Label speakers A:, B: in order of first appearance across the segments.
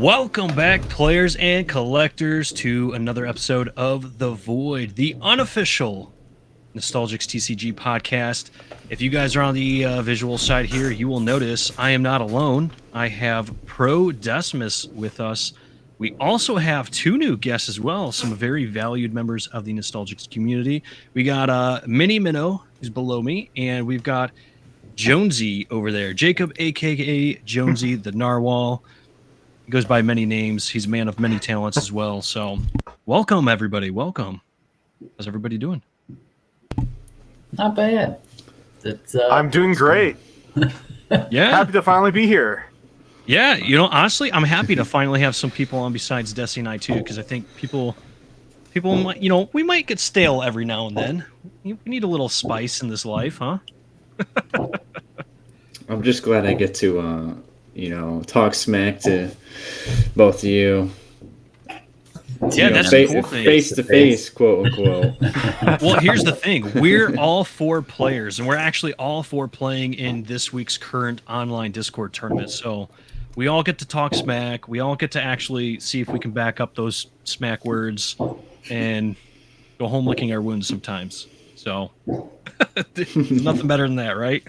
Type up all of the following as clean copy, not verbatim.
A: Welcome back, players and collectors, to another episode of The Void, the unofficial Nostalgix TCG Podcast. If you guys are on the visual side here, you will notice I am not alone. I have Pro Decimus with us. We also have two new guests as well, some very valued members of the Nostalgix community. We got Minnow, who's below me, and we've got Jonesy over there, Jacob, aka Jonesy the Narwhal. He goes by many names. He's a man of many talents as well. So welcome, everybody. Welcome. How's everybody doing?
B: Not bad.
C: I'm doing great.
A: Yeah.
C: Happy to finally be here.
A: Yeah, you know, honestly, I'm happy to finally have some people on besides Desi and I too, because I think people might, you know, we might get stale every now and then. We need a little spice in this life, huh?
D: I'm just glad I get to, talk smack to both of you.
A: Yeah, that's the cool thing.
D: Face to face, quote unquote.
A: Well, here's the thing. We're all four players, and we're actually all four playing in this week's current online Discord tournament. So we all get to talk smack. We all get to actually see if we can back up those smack words and go home licking our wounds sometimes. So there's nothing better than that, right?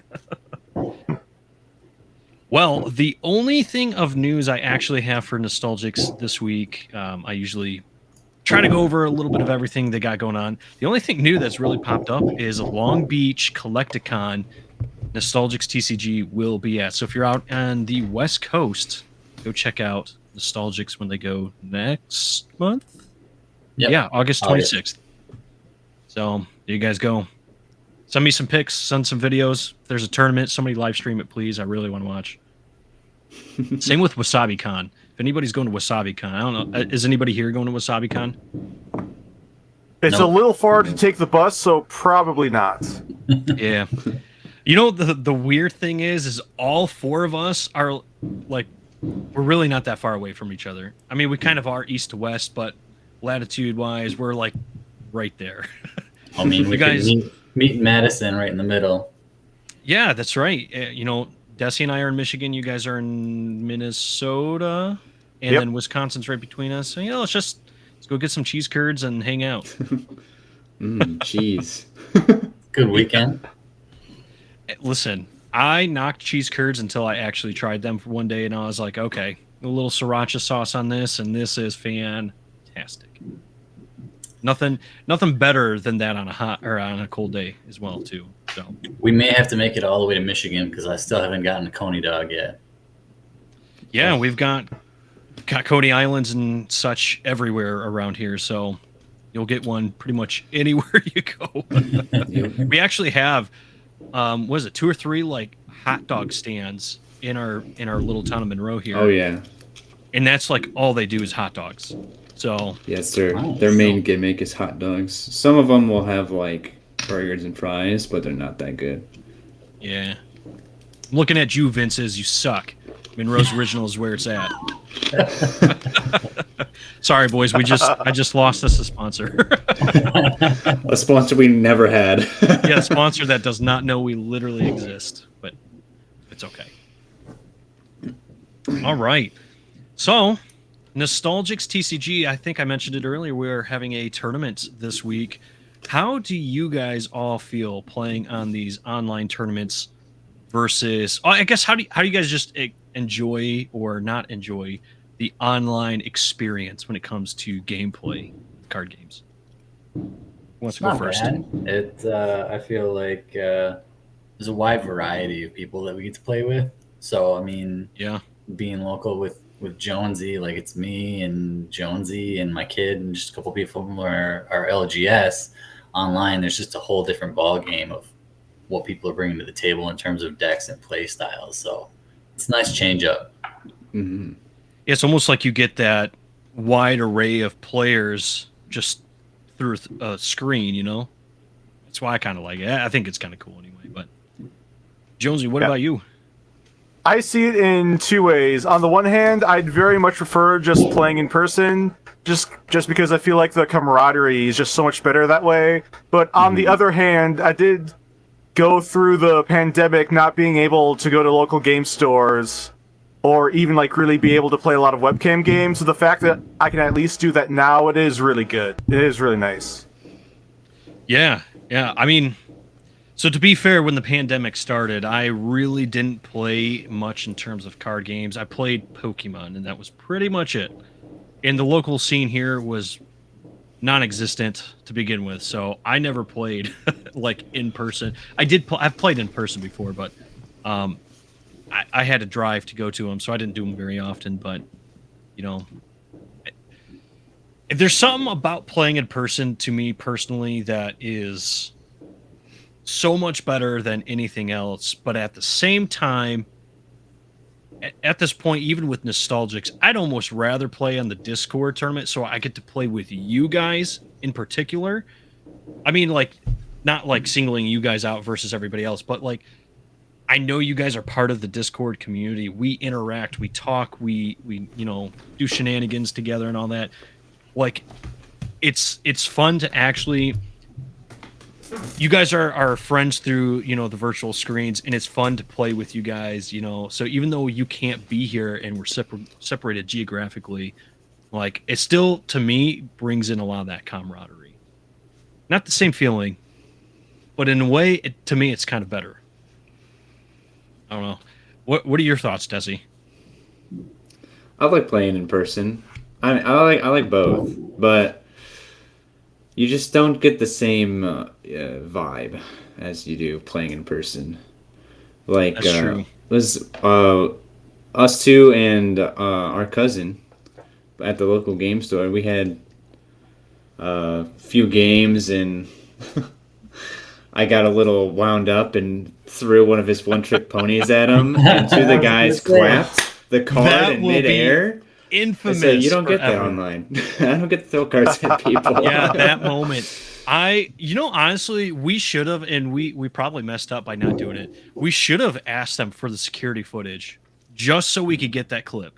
A: Well, the only thing of news I actually have for Nostalgix this week, I usually try to go over a little bit of everything they got going on. The only thing new that's really popped up is Long Beach Collecticon Nostalgix TCG will be at. So if you're out on the West Coast, go check out Nostalgix when they go next month.
B: Yep.
A: Yeah, August 26th. So there you guys go. Send me some pics, send some videos. If there's a tournament, somebody live stream it, please. I really want to watch. Same with WasabiCon. If anybody's going to WasabiCon, I don't know. Is anybody here going to WasabiCon?
C: It's a little far to take the bus, so probably not.
A: Yeah. You know, the weird thing is all four of us are, like, we're really not that far away from each other. I mean, we kind of are east to west, but latitude-wise, we're, like, right there.
B: I mean, we guys meet in Madison right in the middle.
A: Yeah, that's right. You know, Desi and I are in Michigan. You guys are in Minnesota, and then Wisconsin's right between us. So, you know, let's go get some cheese curds and hang out.
D: Cheese.
B: Good weekend.
A: Listen, I knocked cheese curds until I actually tried them for one day, and I was like, okay, a little sriracha sauce on this, and this is fantastic. Nothing better than that on a hot or on a cold day as well, too. So
B: we may have to make it all the way to Michigan because I still haven't gotten a Coney dog yet.
A: Yeah, we've got Coney Islands and such everywhere around here, so you'll get one pretty much anywhere you go. We actually have, what is it, 2 or 3 like hot dog stands in our little town of Monroe here.
D: Oh yeah,
A: and that's like all they do is hot dogs. So
D: yes, their main gimmick is hot dogs. Some of them will have like burgers and fries, but they're not that good.
A: Yeah, I'm looking at you, Vince's. You suck. Monroe's Original is where it's at. Sorry, boys. I just lost us a sponsor.
D: A sponsor we never had.
A: Yeah, a sponsor that does not know we literally exist, but it's okay. All right. So, Nostalgix TCG, I think I mentioned it earlier, we're having a tournament this week. How do you guys all feel playing on these online tournaments versus, I guess, how do you guys just enjoy or not enjoy the online experience when it comes to gameplay card games? Who wants to go first?
B: I feel like there's a wide variety of people that we get to play with. So, I mean,
A: yeah,
B: being local with Jonesy, like it's me and Jonesy and my kid and just a couple people from our LGS. Online, there's just a whole different ball game of what people are bringing to the table in terms of decks and play styles. So it's a nice change up.
D: Mm-hmm.
A: It's almost like you get that wide array of players just through a screen, you know? That's why I kind of like it. I think it's kind of cool anyway. But Jonesy, what about you?
C: I see it in 2 ways. On the one hand, I'd very much prefer just playing in person, just because I feel like the camaraderie is just so much better that way. But on the other hand, I did go through the pandemic not being able to go to local game stores or even like really be able to play a lot of webcam games. So the fact that I can at least do that now, it is really good. It is really nice.
A: Yeah. I mean, so to be fair, when the pandemic started, I really didn't play much in terms of card games. I played Pokemon, and that was pretty much it. And the local scene here was non-existent to begin with, so I never played like in person. I've played in person before, but I had to drive to go to them, so I didn't do them very often. But you know, if there's something about playing in person to me personally that is so much better than anything else, but at the same time, at this point, even with Nostalgix, I'd almost rather play on the Discord tournament so I get to play with you guys in particular. I mean, like, not like singling you guys out versus everybody else, but like, I know you guys are part of the Discord community. We interact, we talk, we do shenanigans together and all that. Like, it's fun to actually. You guys are friends through, the virtual screens, and it's fun to play with you guys, So even though you can't be here and we're separated geographically, like, it still, to me, brings in a lot of that camaraderie. Not the same feeling, but in a way, to me, it's kind of better. I don't know. What are your thoughts, Desi?
D: I like playing in person. I like both, but you just don't get the same vibe as you do playing in person. Like,
A: that's true.
D: Was us two and our cousin at the local game store. We had a few games, and I got a little wound up and threw one of his one-trick ponies at him, and two of the guys clapped the card in midair.
A: Infamous.
D: I said, you don't get that online. I don't get to throw cards at people.
A: Yeah, that moment. Honestly, we should have, and we probably messed up by not doing it. We should have asked them for the security footage just so we could get that clip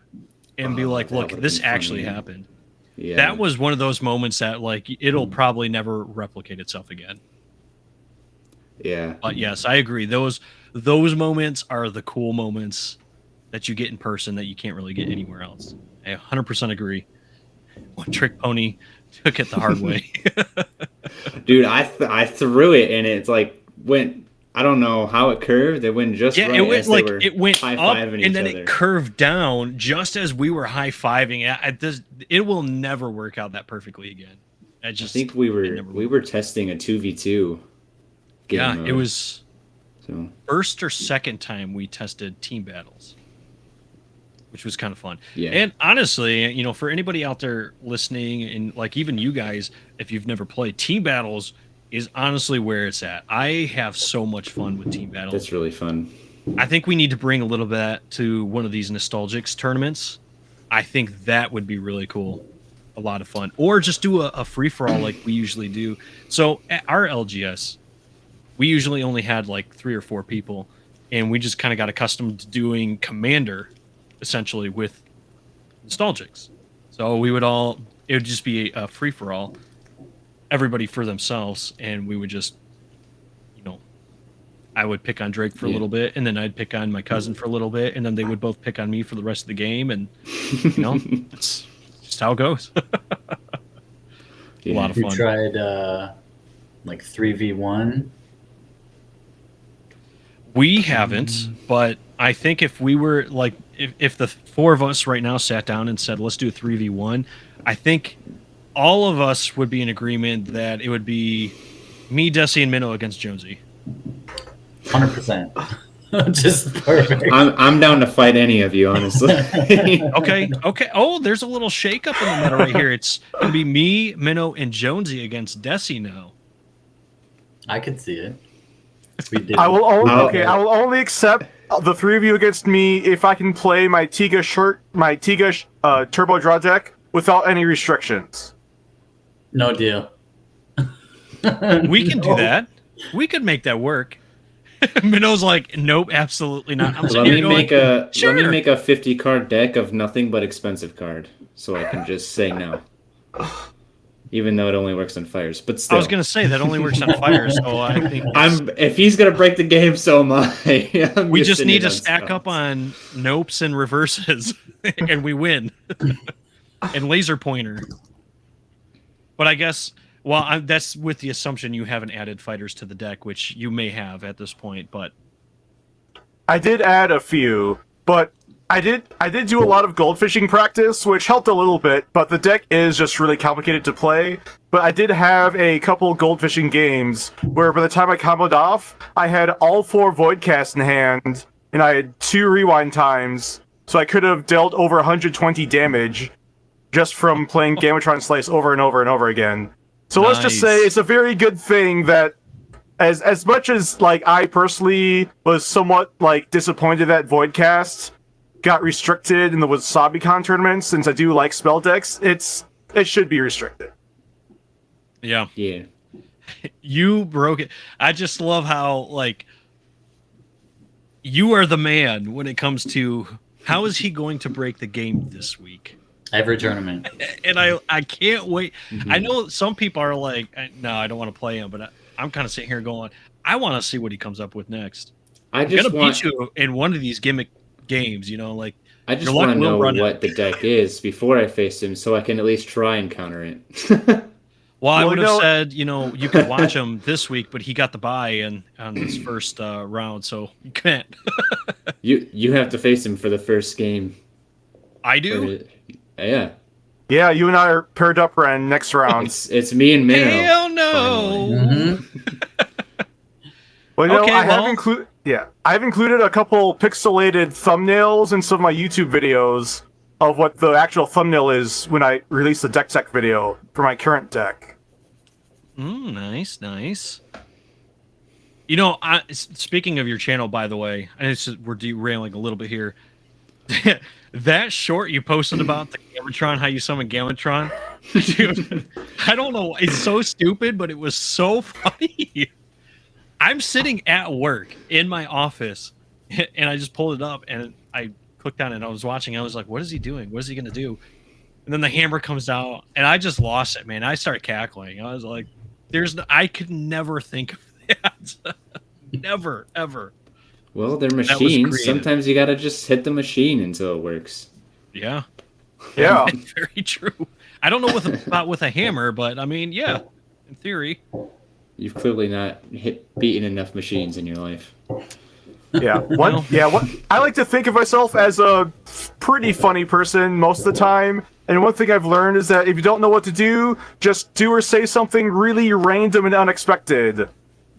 A: and be like, look, this actually happened. Yeah. That was one of those moments that, like, it'll probably never replicate itself again.
D: Yeah.
A: But yes, I agree. Those moments are the cool moments that you get in person that you can't really get anywhere else. I 100% agree. One trick pony took it the hard way.
D: Dude, I threw it and it's like went. I don't know how it curved. It went just right.
A: It went up and then it curved down just as we were high fiving. It will never work out that perfectly again. I
D: think we were testing a 2v2.
A: Yeah, mode. It was first or second time we tested team battles, which was kind of fun.
D: Yeah.
A: And honestly, for anybody out there listening, and like even you guys, if you've never played, team battles is honestly where it's at. I have so much fun with team battles.
D: That's really fun.
A: I think we need to bring a little bit of that to one of these Nostalgix tournaments. I think that would be really cool. A lot of fun. Or just do a free-for-all like we usually do. So at our LGS, we usually only had like 3 or 4 people, and we just kind of got accustomed to doing Commander essentially with Nostalgix. So it would just be a free-for-all, everybody for themselves, and we would just, I would pick on Drake for a little bit, and then I'd pick on my cousin for a little bit, and then they would both pick on me for the rest of the game, and it's just how it goes. A lot of fun.
B: You tried like 3v1?
A: We haven't, but I think if we were like, if the 4 of us right now sat down and said, let's do a 3v1, I think all of us would be in agreement that it would be me, Desi, and Minnow against Jonesy.
B: 100%. Just perfect.
D: I'm down to fight any of you, honestly.
A: Okay. Oh, there's a little shakeup in the middle right here. It's going to be me, Minnow, and Jonesy against Desi now.
B: I could see it. We did.
C: I will only accept the 3 of you against me if I can play my Tiga Turbo Draw deck without any restrictions.
B: No deal.
A: We can do that. We could make that work. Minnow's like, nope, absolutely not.
D: Let me make a 50 card deck of nothing but expensive card, so I can just say no. even though it only works on fires. But still,
A: I was gonna say that only works on fire, so I think
D: if he's gonna break the game, so am I.
A: we just need to stack up on nopes and reverses, and we win. And laser pointer. But I guess, well, that's with the assumption you haven't added fighters to the deck, which you may have at this point. But
C: I did add a few, but I did do a lot of goldfishing practice, which helped a little bit, but the deck is just really complicated to play. But I did have a couple goldfishing games where by the time I comboed off, I had all 4 Voidcasts in hand, and I had 2 rewind times, so I could have dealt over 120 damage just from playing Gamatron Slice over and over and over again. So let's just say it's a very good thing that as much as like I personally was somewhat like disappointed that Voidcast got restricted in the WasabiCon tournament, since I do like spell decks, it should be restricted.
A: yeah,
D: You
A: broke it. I just love how like you are the man when it comes to how is he going to break the game this week.
B: Every tournament.
A: And I can't wait. Mm-hmm. I know some people are like, no, I don't want to play him, but I'm kind of sitting here going, I want to see what he comes up with next. I'm going to beat you in one of these gimmick games, like.
D: I just want to know what the deck is before I face him so I can at least try and counter it.
A: Well, I would have said, you could watch him this week, but he got the bye on his first round, so you can't.
D: You have to face him for the first game.
A: I do?
D: Yeah.
C: Yeah, you and I are paired up, Ren, next round.
D: It's me and Minnow.
A: Hell no!
C: Mm-hmm. Well, I've included a couple pixelated thumbnails in some of my YouTube videos of what the actual thumbnail is when I release the deck tech video for my current deck.
A: Nice. Speaking of your channel, by the way, and we're derailing a little bit here. That short you posted about the Gamatron, how you summon Gamatron, dude, I don't know. It's so stupid, but it was so funny. I'm sitting at work in my office, and I just pulled it up, and I clicked on it, and I was watching. I was like, what is he doing? What is he going to do? And then the hammer comes out, and I just lost it, man. I started cackling. I was like, I could never think of that. Never, ever.
D: Well, they're machines. Sometimes you gotta just hit the machine until it works.
A: Yeah. Very true. I don't know with a hammer, but I mean, yeah, in theory.
D: You've clearly not beaten enough machines in your life.
C: Yeah. I like to think of myself as a pretty funny person most of the time. And one thing I've learned is that if you don't know what to do, just do or say something really random and unexpected,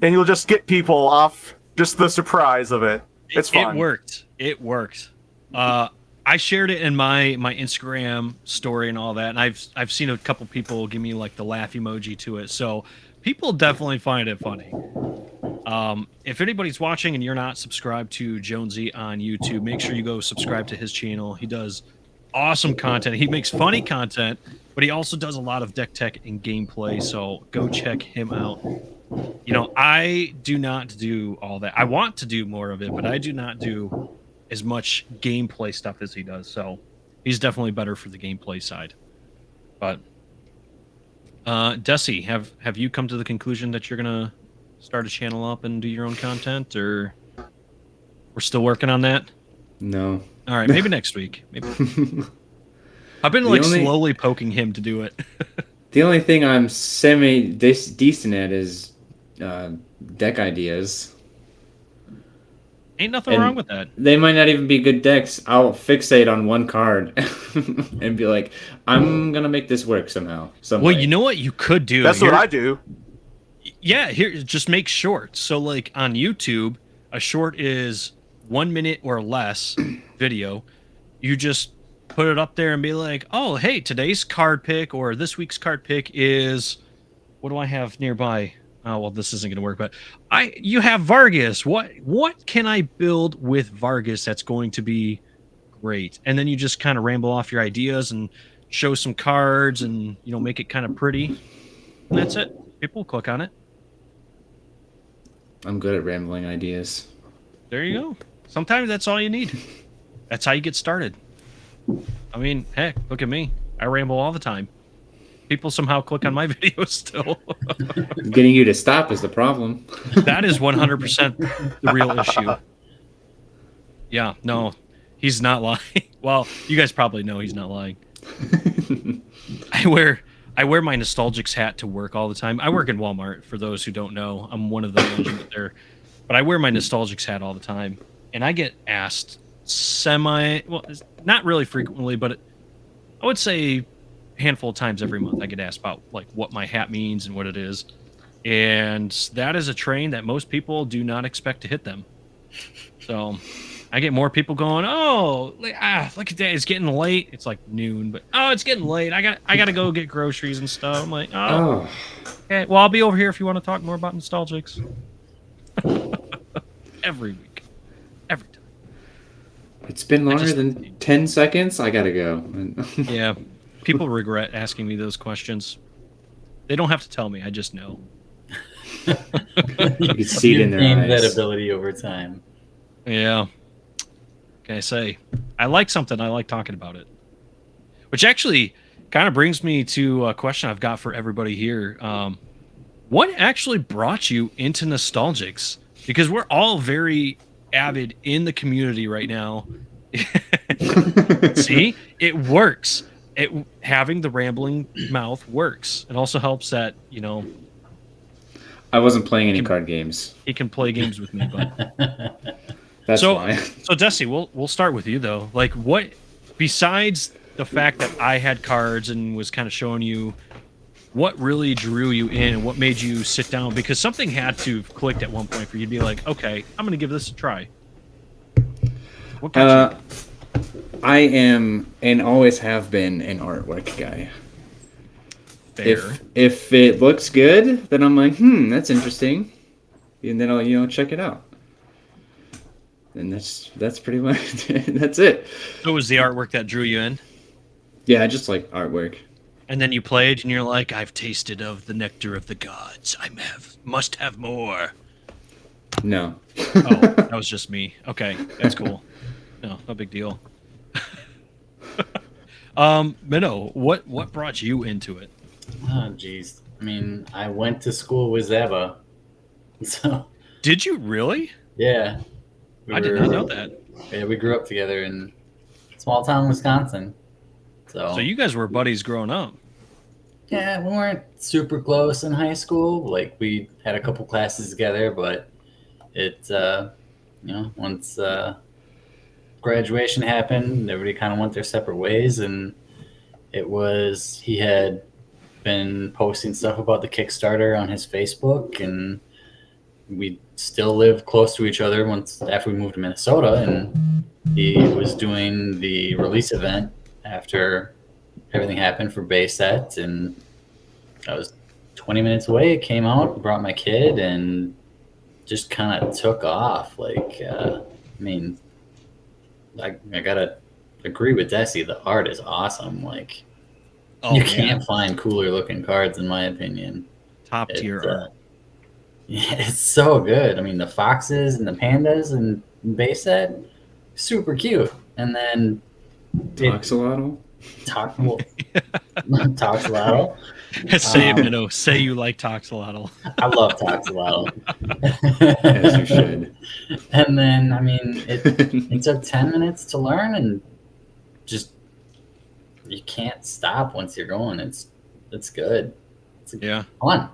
C: and you'll just get people off. Just the surprise of it. It's fun.
A: It worked. I shared it in my Instagram story and all that, and I've seen a couple people give me like the laugh emoji to it. So people definitely find it funny. If anybody's watching and you're not subscribed to Jonesy on YouTube, make sure you go subscribe to his channel. He does awesome content. He makes funny content, but he also does a lot of deck tech and gameplay. So go check him out. I do not do all that. I want to do more of it, but I do not do as much gameplay stuff as he does. So he's definitely better for the gameplay side. But Desi, have you come to the conclusion that you're gonna start a channel up and do your own content, or we're still working on that?
D: No.
A: All right, maybe next week. Maybe. I've been slowly poking him to do it.
D: The only thing I'm decent at is deck ideas.
A: Ain't nothing wrong with that.
D: They might not even be good decks. I'll fixate on one card and be like, I'm gonna make this work somehow.
A: Well, you know what you could do?
C: That's what I do.
A: Yeah, just make shorts. So like on YouTube, a short is 1 minute or less video. You just put it up there and be like, oh, hey, today's card pick or this week's card pick is, what do I have nearby? Oh, well, this isn't going to work, but you have Vargas. What can I build with Vargas that's going to be great? And then you just kind of ramble off your ideas and show some cards and, make it kind of pretty. And that's it. People will click on it.
D: I'm good at rambling ideas.
A: There you go. Sometimes that's all you need. That's how you get started. I mean, heck, look at me. I ramble all the time. People somehow click on my videos still.
D: Getting you to stop is the problem.
A: That is 100% the real issue. Yeah, no, he's not lying. Well, you guys probably know he's not lying. I wear my Nostalgix hat to work all the time. I work in Walmart, for those who don't know. I'm one of the management there. But I wear my Nostalgix hat all the time. And I get asked not really frequently, but I would say a handful of times every month I get asked about like what my hat means and what it is. And that is a train that most people do not expect to hit them. So I get more people going, oh, look at that, it's getting late. It's like noon, but oh, it's getting late. I got to go get groceries and stuff. I'm like, oh. Okay, well, I'll be over here if you want to talk more about Nostalgix. Every week, every time.
D: It's been longer than 10 seconds. I gotta go.
A: Yeah, people regret asking me those questions. They don't have to tell me. I just know.
D: You can see it in their eyes.
B: That ability over time.
A: Yeah. Can I say? I like something. I like talking about it. Which actually kind of brings me to a question I've got for everybody here. What actually brought you into Nostalgix? Because we're all very avid in the community right now. See? It works. Having the rambling mouth works. It also helps that,
D: I wasn't playing any card games.
A: He can play games with me, but
D: that's why.
A: So Desi, we'll start with you though. Like, what besides the fact that I had cards and was kind of showing you, what really drew you in and what made you sit down? Because something had to have clicked at one point for you to be like, okay, I'm going to give this a try. What got you?
D: I am and always have been an artwork guy.
A: Fair.
D: If it looks good, then I'm like, that's interesting, and then I'll check it out. And that's pretty much that's it.
A: So it was the artwork that drew you in?
D: Yeah, I just like artwork.
A: And then you played, and you're like, I've tasted of the nectar of the gods. Must have more.
D: No.
A: Oh, that was just me. Okay, that's cool. No big deal. Minnow, what brought you into it?
B: Oh, geez. I mean, I went to school with Zeba. So.
A: Did you really?
B: Yeah.
A: I did not know that.
B: Yeah, we grew up together in small town Wisconsin. So
A: you guys were buddies growing up.
B: Yeah, we weren't super close in high school. Like, we had a couple classes together, but it, once graduation happened, everybody kind of went their separate ways, and he had been posting stuff about the Kickstarter on his Facebook, and we still lived close to each other after we moved to Minnesota, and he was doing the release event after everything happened for Bay Set, and I was 20 minutes away. It came out, brought my kid, and just kind of took off. Like, I gotta agree with Desi. The art is awesome. Like, you can't find cooler looking cards, in my opinion.
A: Top tier art.
B: Yeah, it's so good. I mean, the foxes and the pandas and Bay Set, super cute. And then
D: Toxalotl.
B: Toxalotl.
A: Say it, Minnow. Say you like Toxalotl.
B: I love Toxalotl.
D: As you should.
B: And then, it took 10 minutes to learn, and just you can't stop once you're going. It's good. It's fun.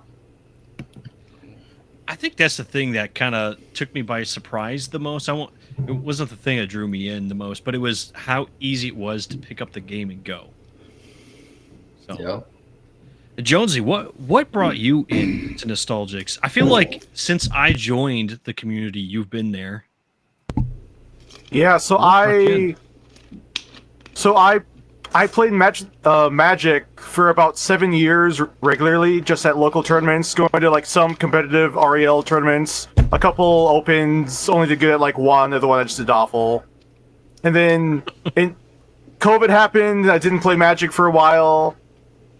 A: I think that's the thing that kind of took me by surprise the most. It wasn't the thing that drew me in the most, but it was how easy it was to pick up the game and go. So,
B: yeah.
A: Jonesy, what brought you into Nostalgix? I feel like since I joined the community, you've been there.
C: Yeah, so I played Magic for about 7 years regularly, just at local tournaments, going to like some competitive REL tournaments, a couple opens, only to get at like one, the one I just did awful. And then COVID happened, I didn't play Magic for a while.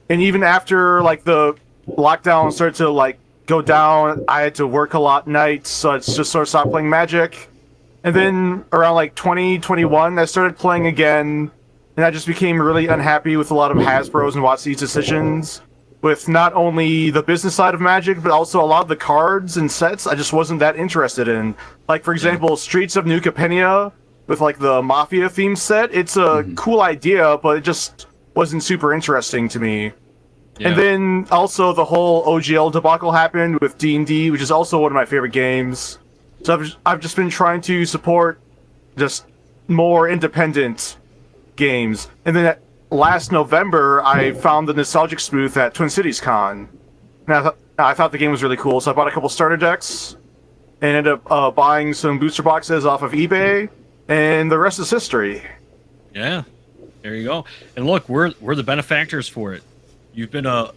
C: And even after like the lockdown started to like go down, I had to work a lot nights, so I just sort of stopped playing Magic. And then around like 2021, I started playing again. and I just became really unhappy with a lot of Hasbro's and WotC's decisions with not only the business side of Magic, but also a lot of the cards and sets I just wasn't that interested in. Like, for example, Streets of New Capenia with, like, the Mafia theme set. It's a cool idea, but it just wasn't super interesting to me. Yeah. And then also the whole OGL debacle happened with D&D, which is also one of my favorite games. So I've just been trying to support just more independent games. And then last November, I found the Nostalgix booth at Twin Cities Con. And I thought the game was really cool, so I bought a couple starter decks and ended up buying some booster boxes off of eBay, and the rest is history.
A: Yeah, there you go. And look, we're the benefactors for it. You've been a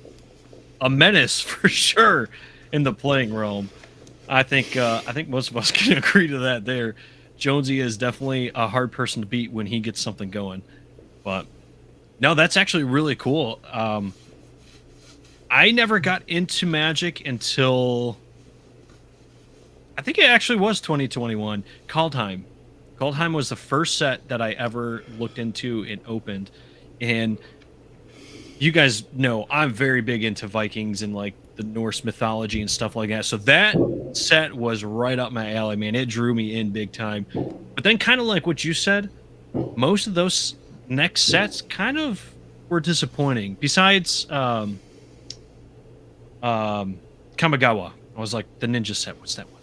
A: menace for sure in the playing realm. I think most of us can agree to that there. Jonesy is definitely a hard person to beat when he gets something going. But no, that's actually really cool. I never got into Magic until I think it actually was 2021. Kaldheim. Kaldheim was the first set that I ever looked into and opened. And you guys know I'm very big into Vikings and like the Norse mythology and stuff like that. So that set was right up my alley, man. It drew me in big time. But then kind of like what you said, most of those next sets kind of were disappointing. Besides Kamigawa. I was like, the ninja set, what's that one?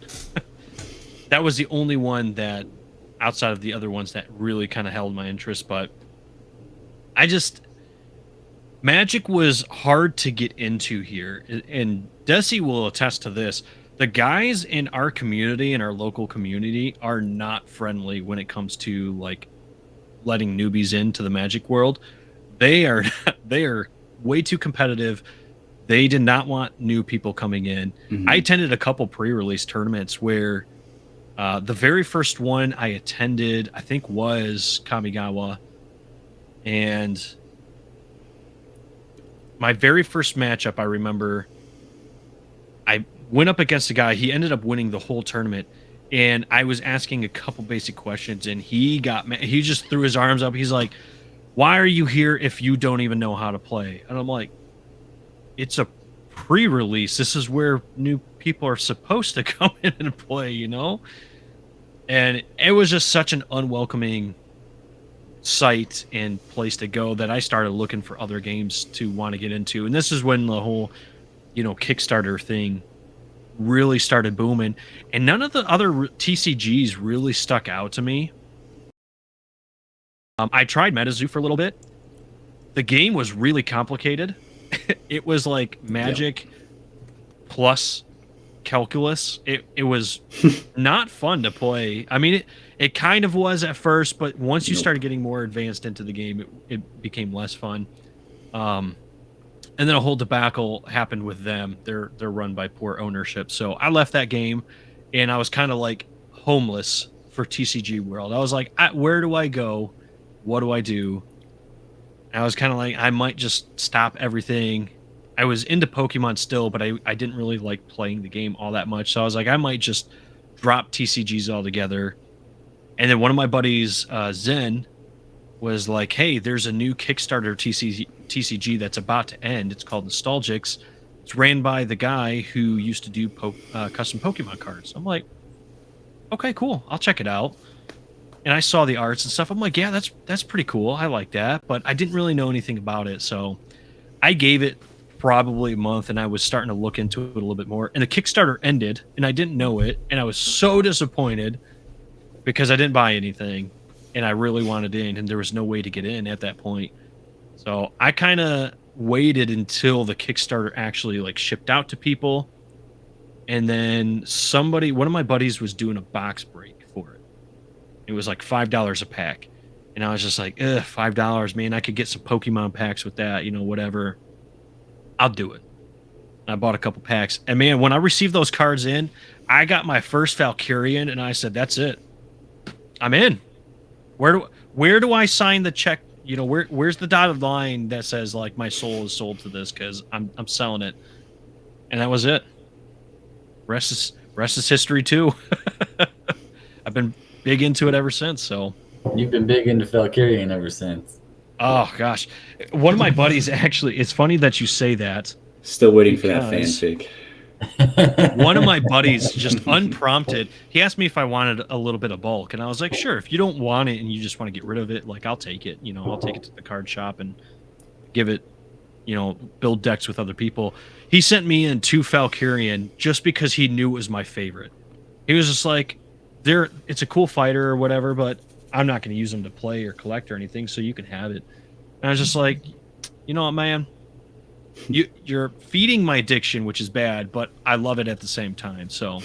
A: That was the only one that, outside of the other ones, that really kind of held my interest. But Magic was hard to get into here, and Desi will attest to this. The guys in our community, in our local community, are not friendly when it comes to like letting newbies into the Magic world. They are way too competitive. They did not want new people coming in. Mm-hmm. I attended a couple pre-release tournaments where the very first one I attended, I think, was Kamigawa, and my very first matchup, I remember, I went up against a guy. He ended up winning the whole tournament, and I was asking a couple basic questions, and he just threw his arms up. He's like, "Why are you here if you don't even know how to play?" And I'm like, "It's a pre-release. This is where new people are supposed to come in and play, you know?" And it was just such an unwelcoming site and place to go that I started looking for other games to want to get into. And this is when the whole, Kickstarter thing really started booming. And none of the other TCGs really stuck out to me. I tried MetaZoo for a little bit. The game was really complicated. It was like Magic plus calculus. It was not fun to play. I mean, it kind of was at first, but once you started getting more advanced into the game, it became less fun. And then a whole debacle happened with them. They're run by poor ownership. So I left that game, and I was kind of like homeless for TCG World. I was like, where do I go? What do I do? And I was kind of like, I might just stop everything. I was into Pokemon still, but I didn't really like playing the game all that much. So I was like, I might just drop TCGs altogether. And then one of my buddies, Zen, was like, hey, there's a new Kickstarter TCG that's about to end. It's called Nostalgix. It's ran by the guy who used to do custom Pokemon cards. I'm like, okay, cool. I'll check it out. And I saw the arts and stuff. I'm like, yeah, that's pretty cool. I like that. But I didn't really know anything about it. So I gave it probably a month, and I was starting to look into it a little bit more. And the Kickstarter ended, and I didn't know it. And I was so disappointed because I didn't buy anything, and I really wanted in, and there was no way to get in at that point. So I kind of waited until the Kickstarter actually like shipped out to people. And then one of my buddies was doing a box break for it. It was like $5 a pack. And I was just like, $5, man, I could get some Pokemon packs with that, whatever. I'll do it. I bought a couple packs. And man, when I received those cards in, I got my first Valkyrian, and I said, that's it. I'm in. Where do I sign the check? Where's the dotted line that says like my soul is sold to this, because I'm selling it. And that was it. Rest is history too. I've been big into it ever since. So
B: you've been big into Valkyrian ever since.
A: Oh gosh, one of my buddies actually. It's funny that you say that.
D: Still waiting for that
A: Because-
D: fanfic.
A: One of my buddies, just unprompted, he asked me if I wanted a little bit of bulk, and I was like, sure. If you don't want it and you just want to get rid of it, like I'll take it. I'll take it to the card shop and give it. Build decks with other people. He sent me in 2 Valkyrian just because he knew it was my favorite. He was just like, it's a cool fighter or whatever, but I'm not going to use them to play or collect or anything, so you can have it. And I was just like, you know what, man? You're feeding my addiction, which is bad, but I love it at the same time. So,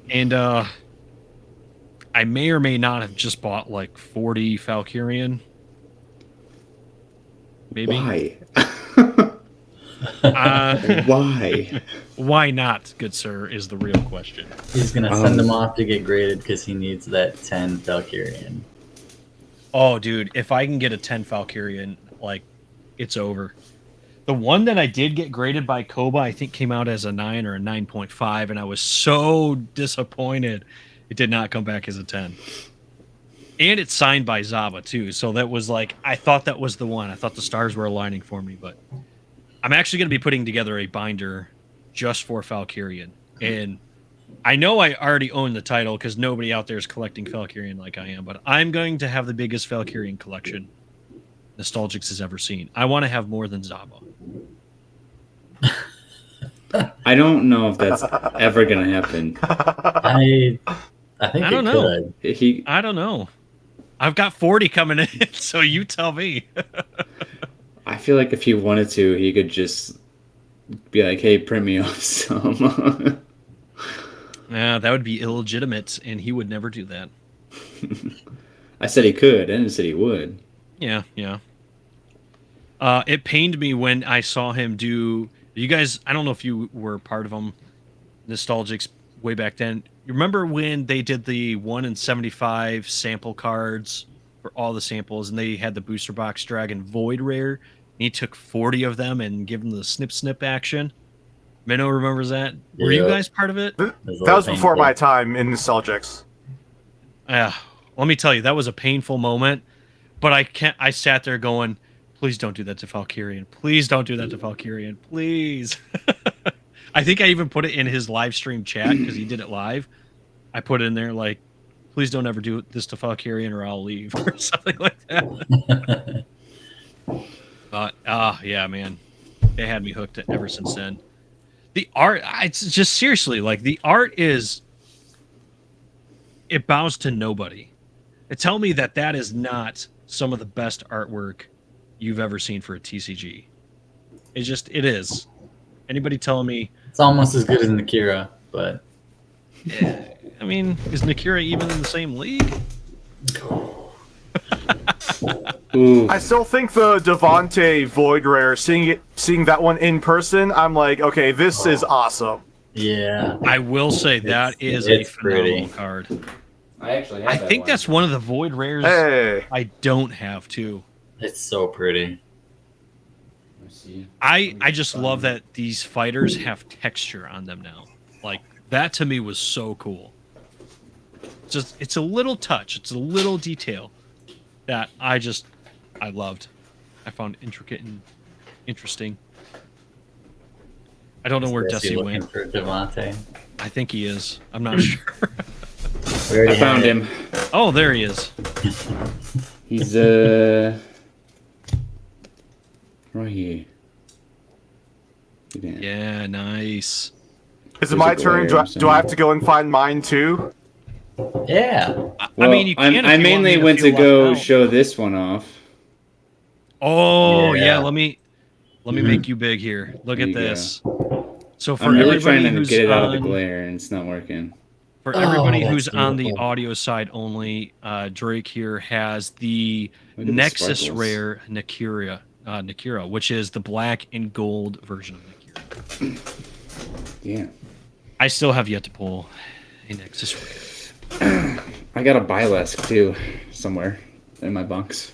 A: and I may or may not have just bought like 40 Valkyrian. Maybe.
D: Why?
A: Why? Why not, good sir, is the real question.
B: He's gonna send them off to get graded because he needs that 10 Valkyrian.
A: Oh, dude, if I can get a 10 Valkyrian, like, it's over. The one that I did get graded by Koba, I think came out as a 9 or a 9.5, and I was so disappointed it did not come back as a 10. And it's signed by Zaba, too, so that was like, I thought that was the one. I thought the stars were aligning for me, but I'm actually going to be putting together a binder just for Valkyrian. And I know I already own the title because nobody out there is collecting Valkyrian like I am, but I'm going to have the biggest Valkyrian collection Nostalgix has ever seen. I want to have more than Zaba.
D: I don't know if that's ever gonna happen.
B: I think
A: I don't
B: it
A: know.
B: could.
A: I don't know. I've got 40 coming in, so you tell me.
D: I feel like if he wanted to, he could just be like, "Hey, print me off some."
A: Yeah, that would be illegitimate, and he would never do that.
D: I said he could. I didn't say he would.
A: Yeah. It pained me when I saw him do. You guys, I don't know if you were part of them, Nostalgix, way back then. You remember when they did the 1 in 75 sample cards for all the samples, and they had the booster box Dragon Void rare? And he took 40 of them and gave them the snip action. Minnow remembers that. Were you guys part of it?
C: That was before my time in Nostalgix.
A: Yeah. Let me tell you, that was a painful moment. But I sat there going, please don't do that to Valkyrian. Please don't do that to Valkyrian. Please. I think I even put it in his live stream chat because he did it live. I put it in there like, please don't ever do this to Valkyrian or I'll leave or something like that. But, yeah, man. They had me hooked ever since then. The art, it's just seriously, like, the art is, it bows to nobody. Tell me that is not some of the best artwork you've ever seen for a TCG. It is. Anybody telling me?
B: It's almost as good as Nakira, but
A: I mean, is Nakira even in the same league?
D: Ooh.
C: I still think the Devante Void Rare, seeing that one in person, I'm like, okay, this is awesome.
B: yeah,
A: I will say that is a
B: it's
A: phenomenal
B: pretty.
A: card.
D: I actually have
A: I
D: that
A: think
D: one.
A: that's one of the Void Rares
C: Hey,
A: I don't have too.
B: it's so pretty.
D: Let's see.
A: I just love that these fighters have texture on them now. Like, that to me was so cool. It's a little touch, it's a little detail that I loved. I found intricate and interesting. I don't know where
B: Is he
A: Desi
B: looking
A: went.
B: for Devante?
A: I think he is. I'm not sure.
B: We already
D: I found
B: had it.
D: him.
A: Oh, there he is.
D: He's right here.
A: Yeah, nice.
C: is it
D: There's
C: my
D: a
C: turn?
D: glare
C: Do I have to go and find mine too?
B: Yeah.
A: I mean, you can.
D: I mainly went to go show this one off.
A: Oh, yeah.
B: Yeah.
A: Let me make you big here. Look
D: There
A: at
D: you go.
A: this. So for
D: I'm really
A: everybody
D: trying to
A: who's
D: get it out of the
A: on,
D: glare, and it's not working.
A: for everybody
B: Oh,
A: who's
B: that's
A: on the
B: beautiful.
A: audio side only, Drake here has the
D: Look at the
A: Nexus
D: sparkles.
A: Rare Nakira, which is the black and gold version of Nakira.
D: Yeah.
A: I still have yet to pull a Nexus Rare.
D: I got a Byleth too, somewhere in my box.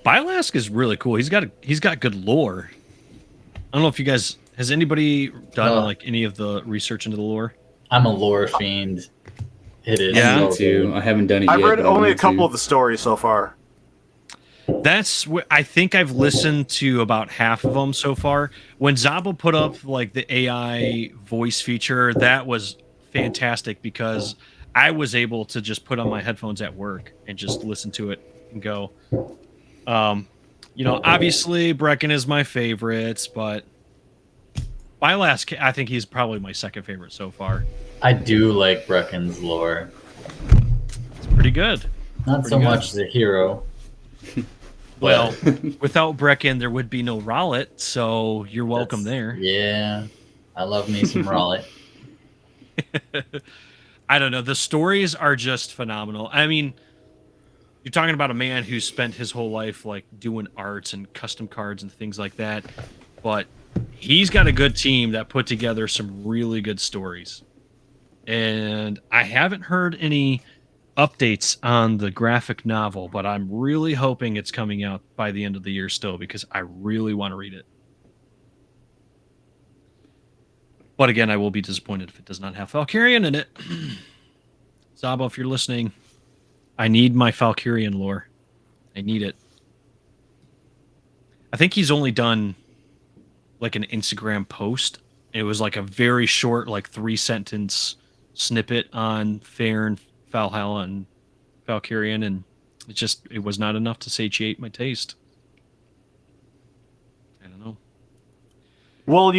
A: Bylask is really cool. He's got good lore. I don't know if you guys has anybody done like any of the research into the lore.
B: I'm a lore fiend. It is.
A: Yeah.
B: so
D: Me too.
B: good.
D: I haven't done it
C: I've
D: yet.
C: read
D: but I
C: only a
D: want
C: couple
D: to.
C: of the stories so far.
A: I think I've listened to about half of them so far. When Zaba put up like the AI voice feature, that was fantastic because I was able to just put on my headphones at work and just listen to it and go. Obviously Brecken is my favorites, but I think he's probably my second favorite so far.
B: I do like Brecken's lore.
A: It's pretty good.
B: Not
A: Pretty
B: so
A: good.
B: much the hero.
A: Well, without Brecken, there would be no Rowlet, so you're welcome there.
B: Yeah, I love me some Rowlet.
A: I don't know. The stories are just phenomenal. I mean, you're talking about a man who spent his whole life like doing arts and custom cards and things like that, but he's got a good team that put together some really good stories. And I haven't heard any updates on the graphic novel, but I'm really hoping it's coming out by the end of the year still because I really want to read it. But again, I will be disappointed if it does not have Valkyrian in it. Zabo, if you're listening, I need my Valkyrian lore. I need it. I think he's only done like an Instagram post. It was like a very short, like 3-sentence snippet on Farron, Valhalla, and Valkyrian, and it was not enough to satiate my taste. I don't know.
C: Well,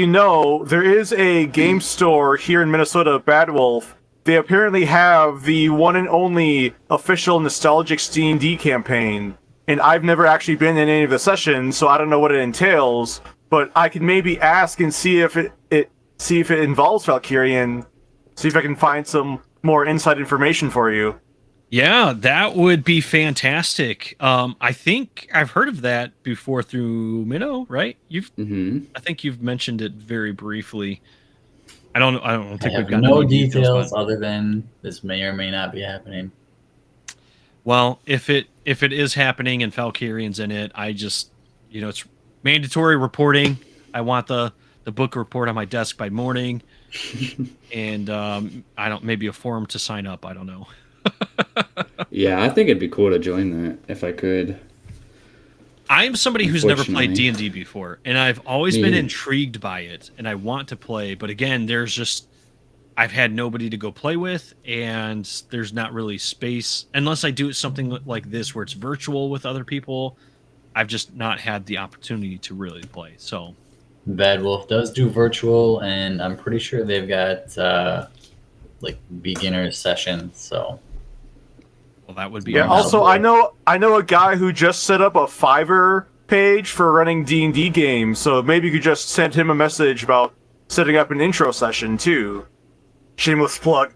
C: there is a game store here in Minnesota, Bad Wolf. They apparently have the one and only official Nostalgix D&D campaign, and I've never actually been in any of the sessions, so I don't know what it entails. But I can maybe ask and see if it involves Valkyrian. See if I can find some more inside information for you.
A: Yeah, that would be fantastic. I think I've heard of that before through Minnow, right? I think you've mentioned it very briefly. I don't think
B: I
A: we've
B: have
A: got
B: no
A: any
B: details
A: but-
B: other than this may or may not be happening.
A: Well, if it is happening and Valkyrian's in it, I just it's mandatory reporting. I want the book report on my desk by morning. And maybe a forum to sign up. I don't know.
D: Yeah, I think it'd be cool to join that if I could.
A: I'm somebody who's never played
D: Unfortunately.
A: D&D before, and I've always
D: Me
A: been
D: either.
A: intrigued by it, and I want to play. But again, I've had nobody to go play with, and there's not really space unless I do something like this where it's virtual with other people. I've just not had the opportunity to really play. So
B: Bad Wolf does do virtual, and I'm pretty sure they've got like beginner sessions. So
A: well, that would be
C: Yeah.
A: awesome.
C: Also, I know a guy who just set up a Fiverr page for running D&D games. So maybe you could just send him a message about setting up an intro session too. Shameless plug.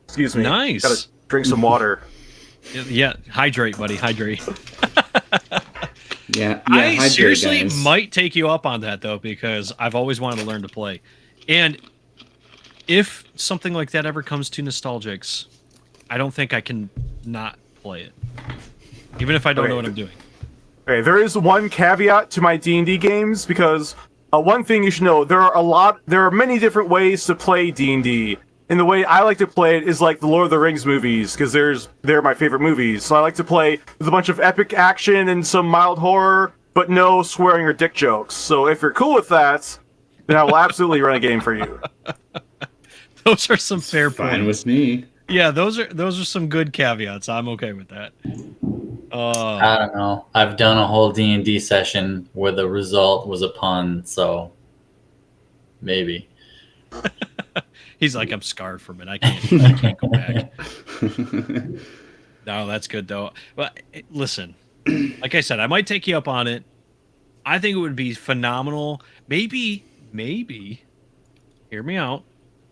C: Excuse me.
A: Nice.
C: Gotta drink some water.
A: Yeah, hydrate, buddy, hydrate.
D: Yeah,
A: I
D: hydrate,
A: seriously
D: guys.
A: might take you up on that though, because I've always wanted to learn to play. And if something like that ever comes to Nostalgix, I don't think I can not play it, even if I don't know what I'm doing.
C: Okay, there is one caveat to my D&D games because one thing you should know, there are many different ways to play D&D. And the way I like to play it is like the Lord of the Rings movies, because they're my favorite movies. So I like to play with a bunch of epic action and some mild horror, but no swearing or dick jokes. So if you're cool with that, then I will absolutely run a game for you.
A: Those are some fair
D: Fine
A: points.
D: with me.
A: Yeah, those are some good caveats. I'm okay with that.
B: I don't know. I've done a whole D&D session where the result was a pun, so maybe.
A: He's like, I'm scarred from it. I can't go back. No, that's good though. But listen, like I said, I might take you up on it. I think it would be phenomenal. Maybe, hear me out.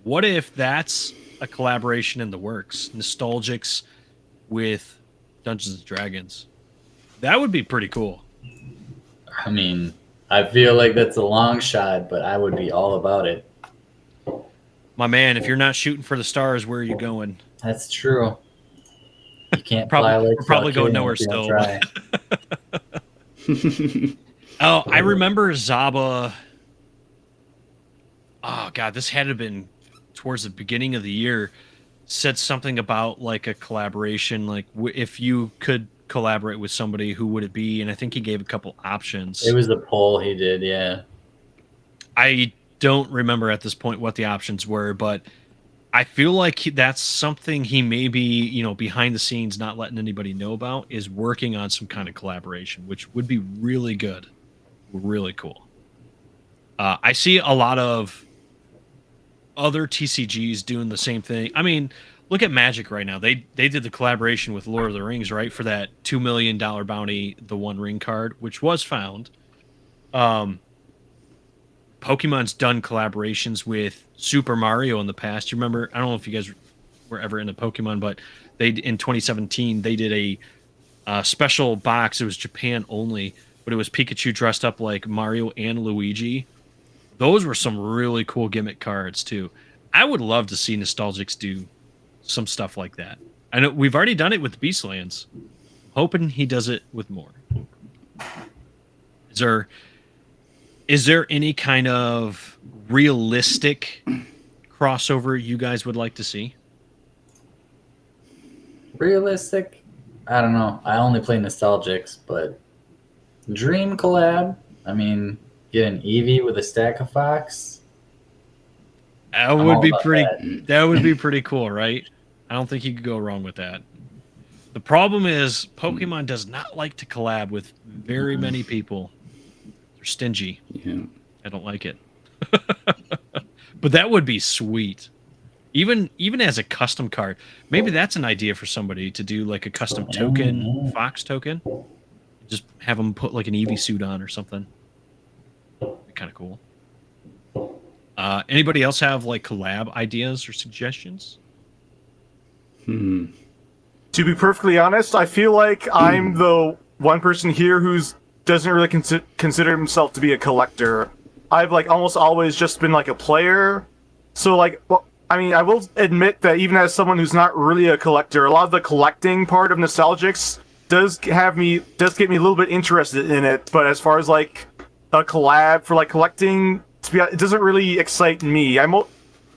A: What if that's a collaboration in the works? Nostalgix with Dungeons and Dragons. That would be pretty cool.
B: I mean, I feel like that's a long shot, but I would be all about it.
A: My man, if you're not shooting for the stars, where are you going?
B: That's true. You can't
A: Probably-
B: fly like
A: we're probably going
B: Valkyrie
A: nowhere
B: if you don't
A: still.
B: try.
A: Oh, I remember Zaba. Oh god, this had to have been towards the beginning of the year. Said something about like a collaboration, like if you could collaborate with somebody, who would it be? And I think he gave a couple options.
B: It was the poll he did, yeah.
A: I don't remember at this point what the options were, but I feel like that's something he may be, you know, behind the scenes, not letting anybody know about, is working on some kind of collaboration, which would be really good, really cool. I see a lot of other TCGs doing the same thing. I mean, look at Magic right now. They did the collaboration with Lord of the Rings, right, for that $2 million bounty, the One Ring card, which was found. Pokemon's done collaborations with Super Mario in the past. You remember? I don't know if you guys were ever into Pokemon, but they in 2017 they did a special box. It was Japan only, but it was Pikachu dressed up like Mario and Luigi. Those were some really cool gimmick cards too. I would love to see Nostalgix do some stuff like that. I know we've already done it with Beastlands. Hoping he does it with more. Is there any kind of realistic crossover you guys would like to see?
B: Realistic? I don't know. I only play Nostalgix, but dream collab? I mean, get an Eevee with a stack of Fox?
A: That would be pretty. That would be pretty cool, right? I don't think you could go wrong with that. The problem is Pokemon does not like to collab with very many people. They're stingy.
D: Yeah.
A: I don't like it. But that would be sweet. Even as a custom card. Maybe that's an idea for somebody to do like a custom token, Fox token. Just have them put like an Eevee suit on or something. Be kind of cool. Anybody else have like collab ideas or suggestions?
C: To be perfectly honest, I feel like I'm the one person here who's doesn't really consider himself to be a collector. I've like almost always just been like a player. So like, well, I mean, I will admit that even as someone who's not really a collector, a lot of the collecting part of Nostalgix does get me a little bit interested in it. But as far as like a collab for like collecting, it doesn't really excite me. I'm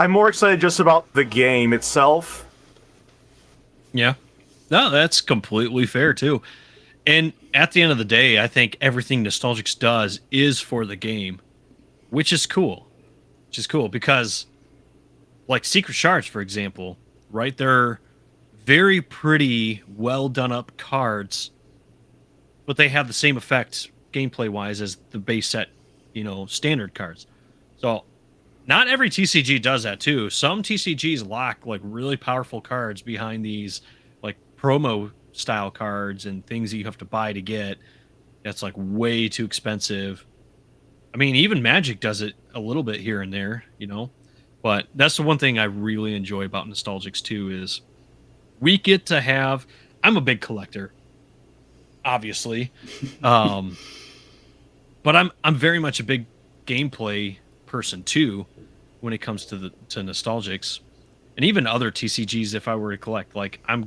C: more excited just about the game itself.
A: Yeah. No, that's completely fair too. And at the end of the day, I think everything Nostalgix does is for the game, which is cool. Because like Secret Shards, for example, right? They're very pretty, well done up cards, but they have the same effect gameplay wise as the base set, standard cards. So not every TCG does that too. Some TCGs lock like really powerful cards behind these like promo style cards and things that you have to buy to get. That's like way too expensive. I mean, even Magic does it a little bit here and there, but that's the one thing I really enjoy about Nostalgix too is we get to have, I'm a big collector, obviously. But I'm very much a big gameplay person too when it comes to Nostalgix. And even other TCGs, if I were to collect, like I'm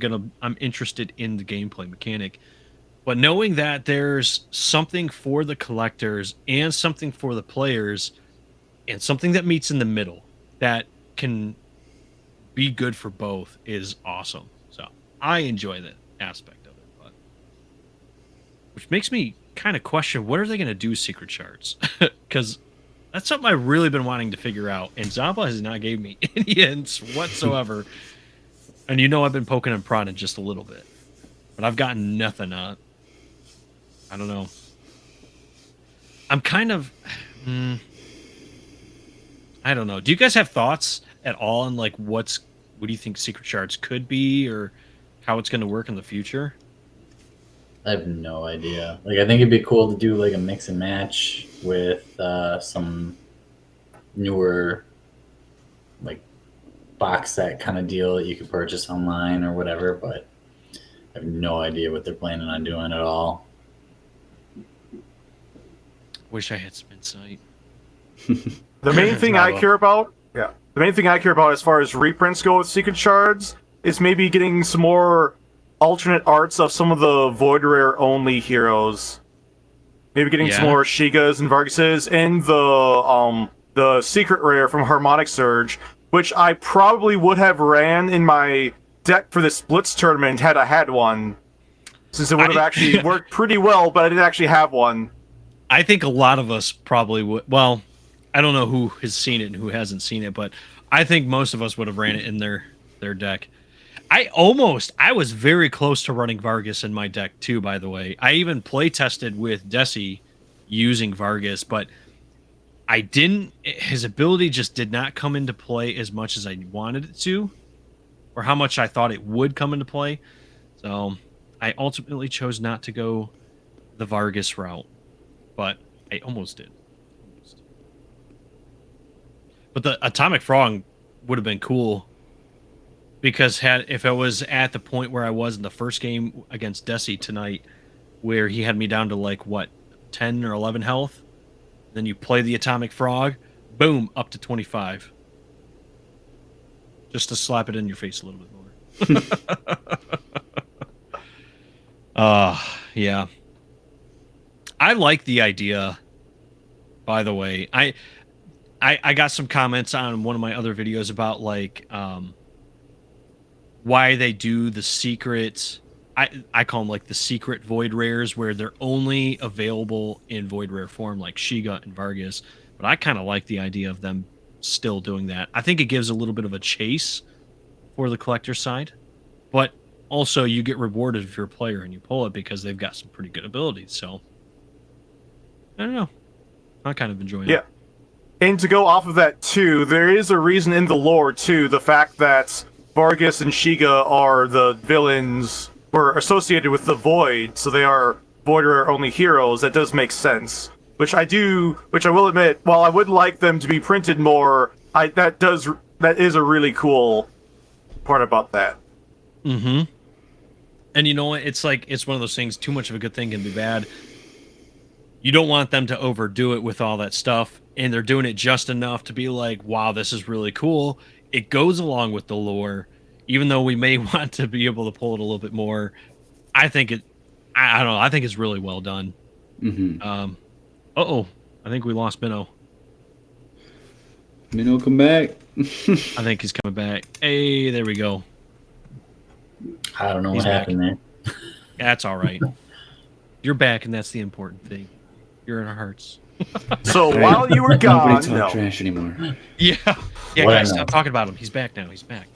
A: interested in the gameplay mechanic. But knowing that there's something for the collectors and something for the players and something that meets in the middle that can be good for both is awesome. So I enjoy that aspect of it. But which makes me kind of question, what are they going to do with Secret Shards? Because that's something I've really been wanting to figure out, and Zampa has not gave me any hints whatsoever. And I've been poking and prodding just a little bit, but I've gotten nothing out. I don't know. I'm kind of, I don't know. Do you guys have thoughts at all on like what do you think Secret Shards could be, or how it's going to work in the future?
B: I have no idea. Like, I think it'd be cool to do like a mix and match with some newer like box set kind of deal that you could purchase online or whatever, but I have no idea what they're planning on doing at all.
A: Wish I had some insight.
C: The main thing I care about as far as reprints go with Secret Shards is maybe getting some more alternate arts of some of the Void Rare only heroes. Maybe getting some more Shigas and Vargases, and the Secret Rare from Harmonic Surge, which I probably would have ran in my deck for the Splits tournament had I had one. since it would have actually worked pretty well, but I didn't actually have one.
A: I think a lot of us probably would. Well, I don't know who has seen it and who hasn't seen it, but I think most of us would have ran it in their deck. I was very close to running Vargas in my deck too, by the way. I even play tested with Desi using Vargas, but I didn't. His ability just did not come into play as much as I wanted it to, or how much I thought it would come into play. So I ultimately chose not to go the Vargas route, but I almost did. But the Atomic Frog would have been cool, because if I was at the point where I was in the first game against Desi tonight, where he had me down to like, what, 10 or 11 health, then you play the Atomic Frog, boom, up to 25. Just to slap it in your face a little bit more. Yeah. I like the idea, by the way. I got some comments on one of my other videos about like why they do the secret. I call them like the secret void rares, where they're only available in void rare form, like Shiga and Vargas. But I kind of like the idea of them still doing that. I think it gives a little bit of a chase for the collector side, but also you get rewarded if you're a player and you pull it, because they've got some pretty good abilities. So I don't know. I kind of enjoy it.
C: Yeah. And to go off of that too, there is a reason in the lore too, the fact that Vargas and Shiga are the villains, were associated with the Void, so they are Void Rare only heroes. That does make sense. Which I will admit, while I would like them to be printed more, that is a really cool part about that.
A: Mm-hmm. And you know what? It's like, it's one of those things, too much of a good thing can be bad. You don't want them to overdo it with all that stuff, and they're doing it just enough to be like, wow, this is really cool. It goes along with the lore, even though we may want to be able to pull it a little bit more. I think I don't know. I think it's really well done.
D: Mm-hmm.
A: I think we lost Minnow.
D: Minnow, come back.
A: I think he's coming back. Hey, there we go.
B: I don't know
A: He's
B: what happened there.
A: That's all right. You're back, and that's the important thing. You're in our hearts.
C: So while you were gone,
D: Nobody talk trash anymore.
A: Yeah,
B: What
A: guys,
B: I know.
A: stop talking about him. He's back now. He's back.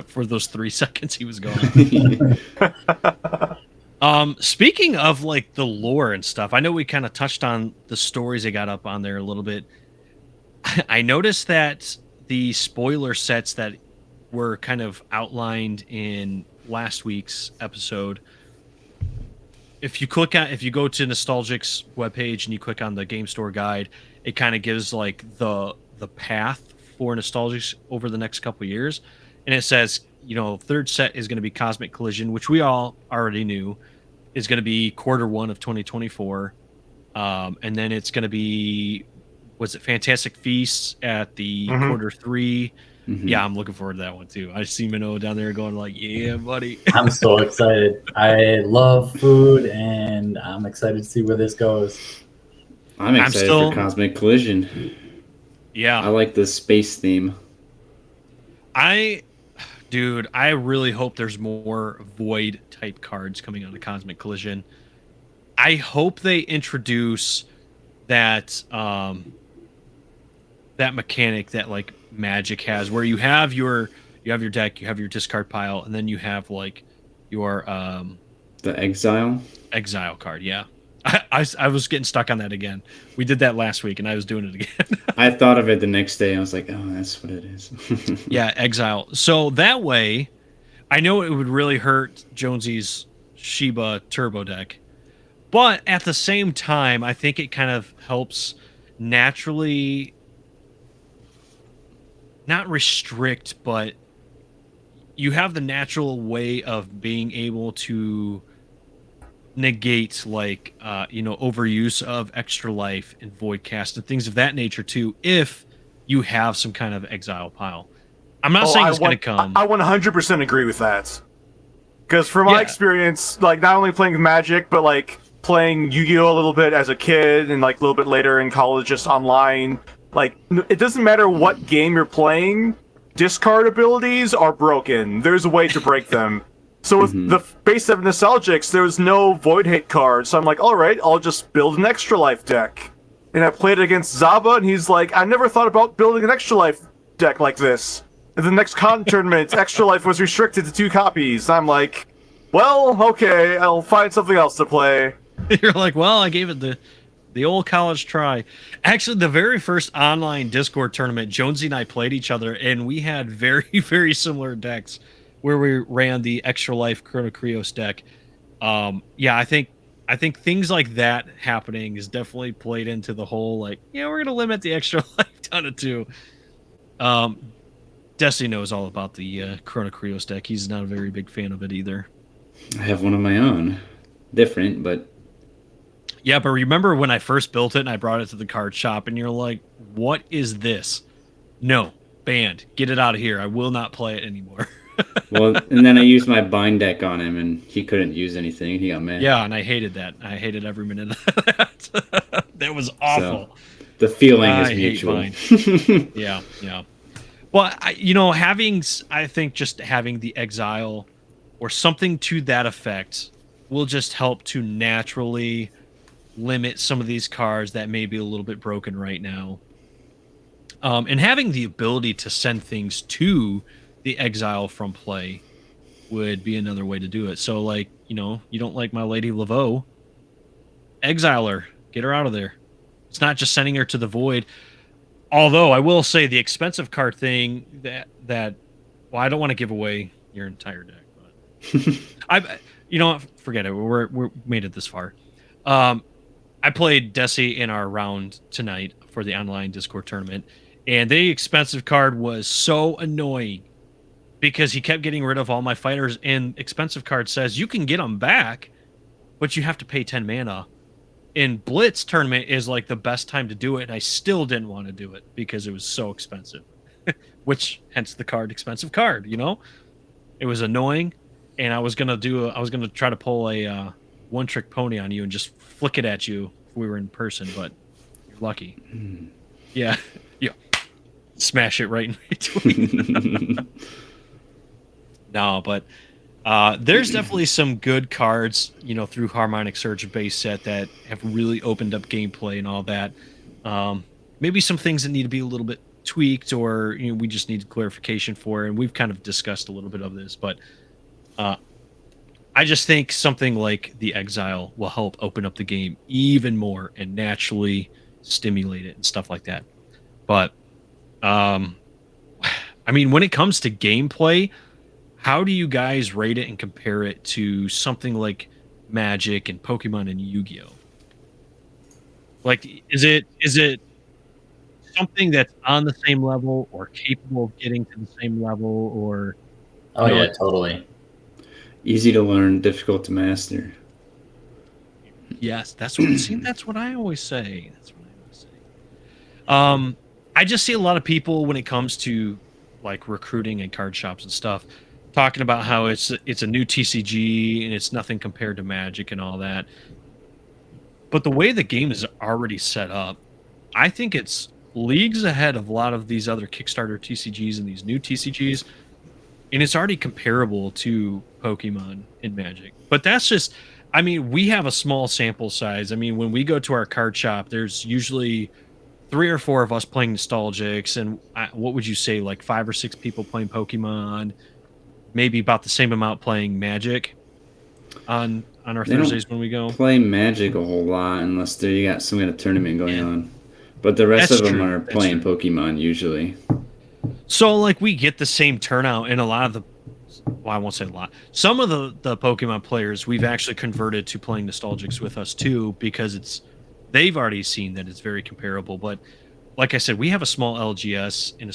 A: For those 3 seconds he was gone. Speaking of like the lore and stuff, I know we kind of touched on the stories they got up on there a little bit. I noticed that the spoiler sets that were kind of outlined in last week's episode, if you go to Nostalgix webpage and you click on the game store guide, it kind of gives like the path for Nostalgix over the next couple of years. And it says, third set is going to be Cosmic Collision, which we all already knew is going to be Q1 of 2024. And then it's going to be, Fantastic Feasts at the Q3.
D: Mm-hmm.
A: Yeah, I'm looking forward to that one too. I see Minnow down there going like, yeah, buddy.
B: I'm so excited. I love food, and I'm excited to see where this goes.
D: I'm excited for Cosmic Collision.
A: Yeah.
D: I like the space theme.
A: I really hope there's more Void type cards coming out of Cosmic Collision. I hope they introduce that that mechanic that like Magic has, where you have your deck, you have your discard pile, and then you have like your
D: the exile
A: card. Yeah. I was getting stuck on that again. We did that last week, and I was doing it again.
D: I thought of it the next day. I was like, oh, that's what it is.
A: Yeah, exile. So that way, I know it would really hurt Jonesy's Shiba Turbo deck, but at the same time, I think it kind of helps naturally, not restrict, but you have the natural way of being able to negate like overuse of extra life and void cast and things of that nature too, if you have some kind of exile pile. I'm not saying it's going to come.
C: I 100% agree with that, because from my experience, like not only playing Magic, but like playing Yu-Gi-Oh a little bit as a kid and like a little bit later in college just online, like it doesn't matter what game you're playing, discard abilities are broken. There's a way to break them. So with the base set of Nostalgix, there was no Void Hate card. So I'm like, all right, I'll just build an Extra Life deck. And I played it against Zaba, and he's like, I never thought about building an Extra Life deck like this. And the next con tournament, Extra Life was restricted to 2 copies. I'm like, well, okay, I'll find something else to play.
A: You're like, well, I gave it the old college try. Actually, the very first online Discord tournament, Jonesy and I played each other, and we had very, very similar decks where we ran the Extra Life Chrono Krios deck. Yeah, I think things like that happening is definitely played into the whole, like, yeah, we're going to limit the Extra Life down to 2. Destiny knows all about the Chrono Krios deck. He's not a very big fan of it either.
D: I have one of my own. Different, but...
A: Yeah, but remember when I first built it and I brought it to the card shop and you're like, what is this? No, banned. Get it out of here. I will not play it anymore.
D: Well, and then I used my bind deck on him and he couldn't use anything. He got mad.
A: Yeah, and I hated that. I hated every minute of that. That was awful.
D: So, the feeling is mutual.
A: Yeah. Well, I think just having the Exile or something to that effect will just help to naturally limit some of these cards that may be a little bit broken right now. And having the ability to send things to the Exile from play would be another way to do it. So, like, you don't like my Lady Laveau, exile her, get her out of there. It's not just sending her to the void. Although I will say the expensive card thing that well, I don't want to give away your entire deck, but forget it. We're made it this far. I played Desi in our round tonight for the online Discord tournament, and the expensive card was so annoying because he kept getting rid of all my fighters, and expensive card says you can get them back, but you have to pay 10 mana. In Blitz tournament is like the best time to do it, and I still didn't want to do it because it was so expensive. Which, hence the card, expensive card, It was annoying, and I was gonna try to pull a one-trick pony on you and just flick it at you if we were in person, but you're lucky. Yeah. Smash it right in between. No, but there's definitely some good cards, through Harmonic Surge base set that have really opened up gameplay and all that. Maybe some things that need to be a little bit tweaked, or we just need clarification for, and we've kind of discussed a little bit of this, but I just think something like the Exile will help open up the game even more and naturally stimulate it and stuff like that. But when it comes to gameplay, how do you guys rate it and compare it to something like Magic and Pokemon and Yu-Gi-Oh? Like, is it something that's on the same level or capable of getting to the same level, or?
B: Oh yeah, totally.
D: Easy to learn, difficult to master.
A: Yes, that's what I always say. I just see a lot of people when it comes to like recruiting and card shops and stuff talking about how it's a new TCG and it's nothing compared to Magic and all that. But the way the game is already set up, I think it's leagues ahead of a lot of these other Kickstarter TCGs and these new TCGs, and it's already comparable to Pokemon and Magic. But that's just, we have a small sample size. When we go to our card shop, there's usually 3 or 4 of us playing Nostalgix, and what would you say, like 5 or 6 people playing Pokemon, maybe about the same amount playing Magic on our Thursdays when we go.
D: Play Magic a whole lot unless you got some kind of tournament going on. But the rest of them are playing Pokemon usually.
A: So like we get the same turnout, and a lot of I won't say a lot. Some of the Pokemon players we've actually converted to playing Nostalgix with us too, because they've already seen that it's very comparable. But like I said, we have a small LGS in a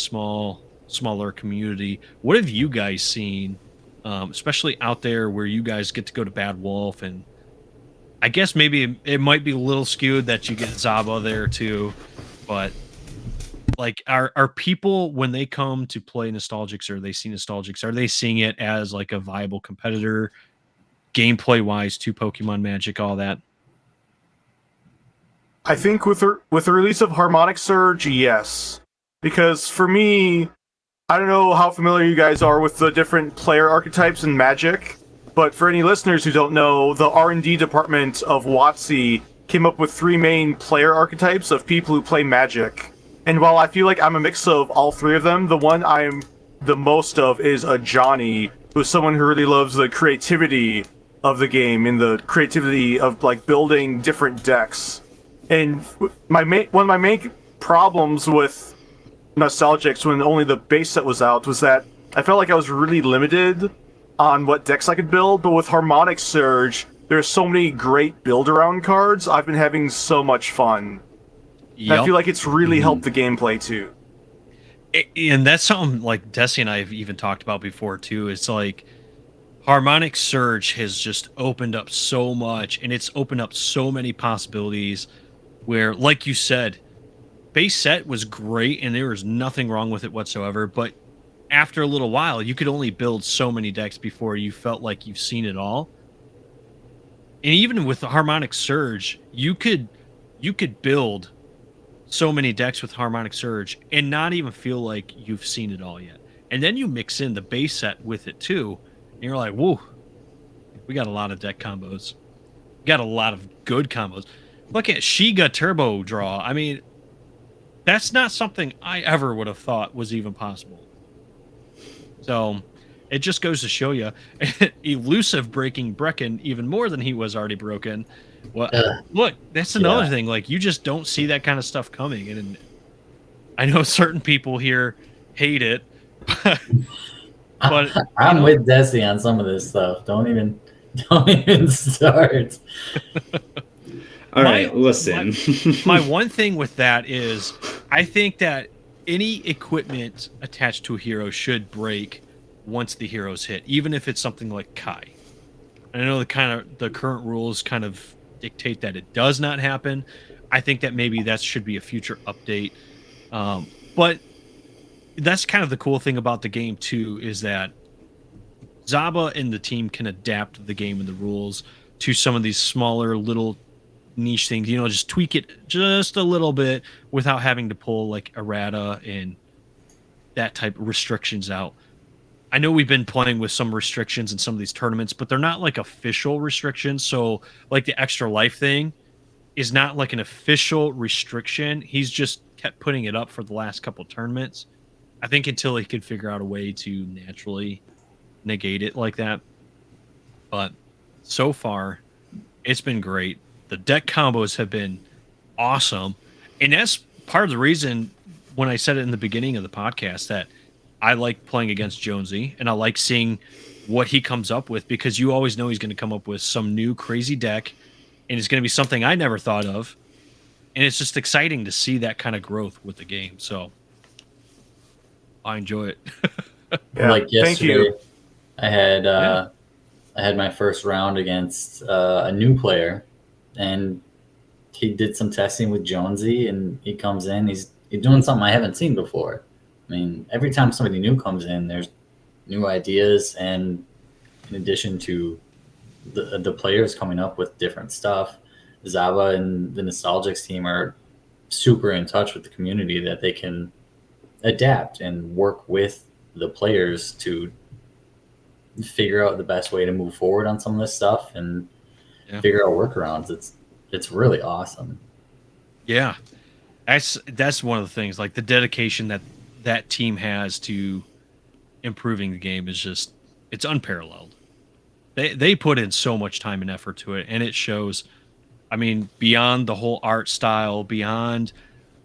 A: smaller community. What have you guys seen, especially out there where you guys get to go to Bad Wolf? And I guess maybe it might be a little skewed that you get Zaba there too, but like are people, when they come to play Nostalgix or they see Nostalgix, are they seeing it as like a viable competitor gameplay wise to Pokemon, Magic, all that?
C: I think with the release of Harmonic Surge, yes. Because for me, I don't know how familiar you guys are with the different player archetypes in Magic, But for any listeners who don't know, the R&D department of WotC came up with 3 main player archetypes of people who play Magic. And while I feel like I'm a mix of all 3 of them, the one I'm the most of is a Johnny, who's someone who really loves the creativity of the game and the creativity of like building different decks. And one of my main problems with Nostalgix when only the base set was out was that I felt like I was really limited on what decks I could build, but with Harmonic Surge, there's so many great build-around cards. I've been having so much fun.
A: Yep.
C: I feel like it's really helped the gameplay too.
A: And that's something like Desi and I have even talked about before too. It's like Harmonic Surge has just opened up so much, and it's opened up so many possibilities where, like you said, base set was great and there was nothing wrong with it whatsoever, but after a little while, you could only build so many decks before you felt like you've seen it all. And even with the Harmonic Surge, you could build so many decks with Harmonic Surge and not even feel like you've seen it all yet. And then you mix in the base set with it too, and you're like, whoa, we got a lot of deck combos. We got a lot of good combos. Look at Shiga Turbo Draw. I mean, that's not something I ever would have thought was even possible. So it just goes to show you, elusive breaking Brecken even more than he was already broken. Well, look, that's another thing. Like, you just don't see that kind of stuff coming. And I know certain people here hate it, but
B: I'm with Desi on some of this stuff. Don't even start.
D: All right, listen.
A: My one thing with that is, I think that any equipment attached to a hero should break once the heroes hit, even if it's something like Kai. I know the current rules kind of dictate that it does not happen. I think that maybe that should be a future update. But that's kind of the cool thing about the game too, is that Zaba and the team can adapt the game and the rules to some of these smaller little niche things, just tweak it just a little bit without having to pull like errata and that type of restrictions out. I know we've been playing with some restrictions in some of these tournaments, but they're not like official restrictions. So like the extra life thing is not like an official restriction. He's just kept putting it up for the last couple of tournaments. I think until he could figure out a way to naturally negate it like that. But so far, it's been great. The deck combos have been awesome. And that's part of the reason when I said it in the beginning of the podcast that I like playing against Jonesy and I like seeing what he comes up with, because you always know he's going to come up with some new crazy deck and it's going to be something I never thought of. And it's just exciting to see that kind of growth with the game. So I enjoy it.
C: Yeah,
B: like yesterday,
C: thank you.
B: I had my first round against a new player, and he did some testing with Jonesy, and he comes in, he's doing something I haven't seen before. I mean, every time somebody new comes in, there's new ideas, and in addition to the players coming up with different stuff, Zaba and the Nostalgix team are super in touch with the community that they can adapt and work with the players to figure out the best way to move forward on some of this stuff and figure out workarounds. It's really awesome.
A: Yeah. That's one of the things, like the dedication that team has to improving the game is just, it's unparalleled. They put in so much time and effort to it, and it shows. I mean, beyond the whole art style, beyond,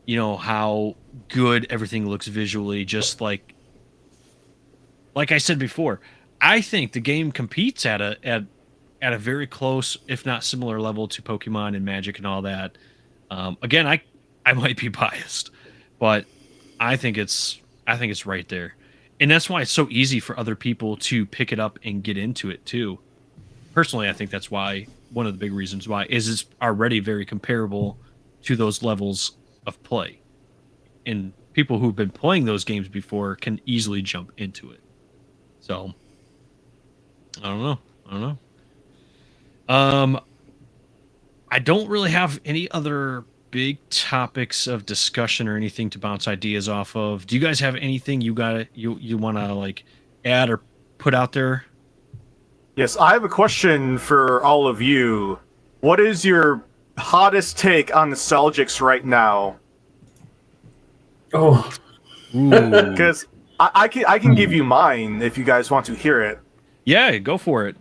A: how good everything looks visually, just like I said before, I think the game competes at a very close, if not similar level to Pokemon and Magic and all that. Again, I might be biased, but I think it's right there. And that's why it's so easy for other people to pick it up and get into it too. Personally, I think that's why, one of the big reasons why, is it's already very comparable to those levels of play. And people who've been playing those games before can easily jump into it. So, I don't know. I don't really have any other big topics of discussion or anything to bounce ideas off of. Do you guys have anything you want to like add or put out there?
C: Yes, I have a question for all of you. What is your hottest take on Nostalgix right now?
B: Oh,
A: Ooh.
C: Because I can give you mine if you guys want to hear it.
A: Yeah, go for it.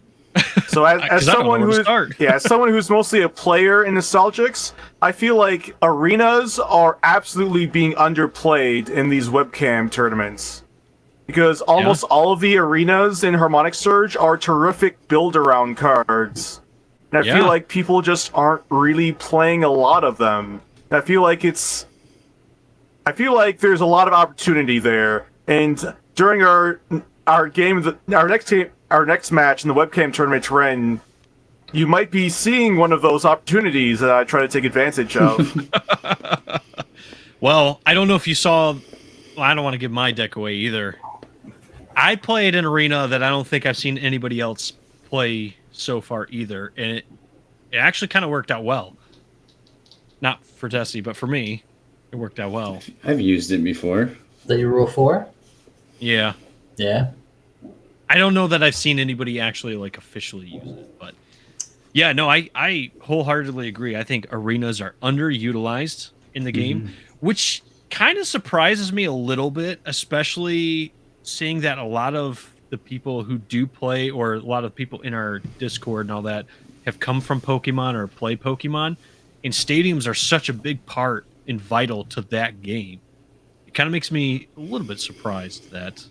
C: So as
A: 'Cause I don't know
C: someone
A: where to
C: who's
A: start.
C: as someone who's mostly a player in Nostalgix, I feel like arenas are absolutely being underplayed in these webcam tournaments. Because almost all of the arenas in Harmonic Surge are terrific build-around cards. And I feel like people just aren't really playing a lot of them. And I feel like there's a lot of opportunity there. And during our next match in the webcam tournament, Ren, you might be seeing one of those opportunities that I try to take advantage of.
A: Well, I don't know if you saw. Well, I don't want to give my deck away either. I played an arena that I don't think I've seen anybody else play so far either, and it actually kind of worked out well. Not for Tessie, but for me, it worked out well.
D: I've used it before.
B: that you rule 4?
A: Yeah.
B: Yeah.
A: I don't know that I've seen anybody actually like officially use it, but yeah, no, I wholeheartedly agree. I think arenas are underutilized in the game, which kind of surprises me a little bit, especially seeing that a lot of the people who do play, or a lot of people in our Discord and all that, have come from Pokemon or play Pokemon, and stadiums are such a big part and vital to that game. It kind of makes me a little bit surprised that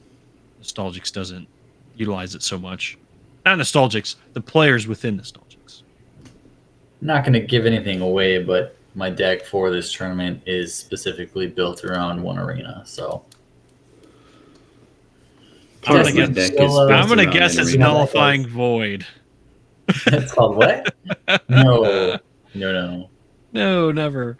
A: Nostalgix doesn't utilize it so much. Not Nostalgix, the players within Nostalgix.
B: I'm not going to give anything away, but my deck for this tournament is specifically built around one arena. So
A: I'm
D: Part of
A: gonna
D: my
A: guess-
D: deck is
B: I'm
A: I'm
D: built
A: gonna
D: around
A: guess
D: an
A: it's
D: arena.
A: Nullifying Void.
B: it's called what? No.
A: No, never.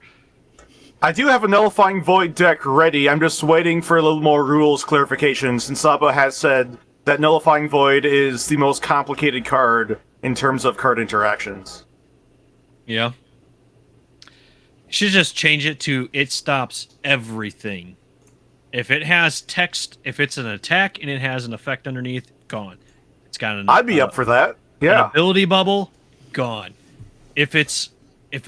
C: I do have a Nullifying Void deck ready. I'm just waiting for a little more rules clarification, since Saba has said that Nullifying Void is the most complicated card in terms of card interactions.
A: Yeah. Should just change it to it stops everything. If it has text, if it's an attack and it has an effect underneath, gone. It's got an
C: I'd be up for that.
A: an
C: Yeah.
A: ability bubble, gone. If it's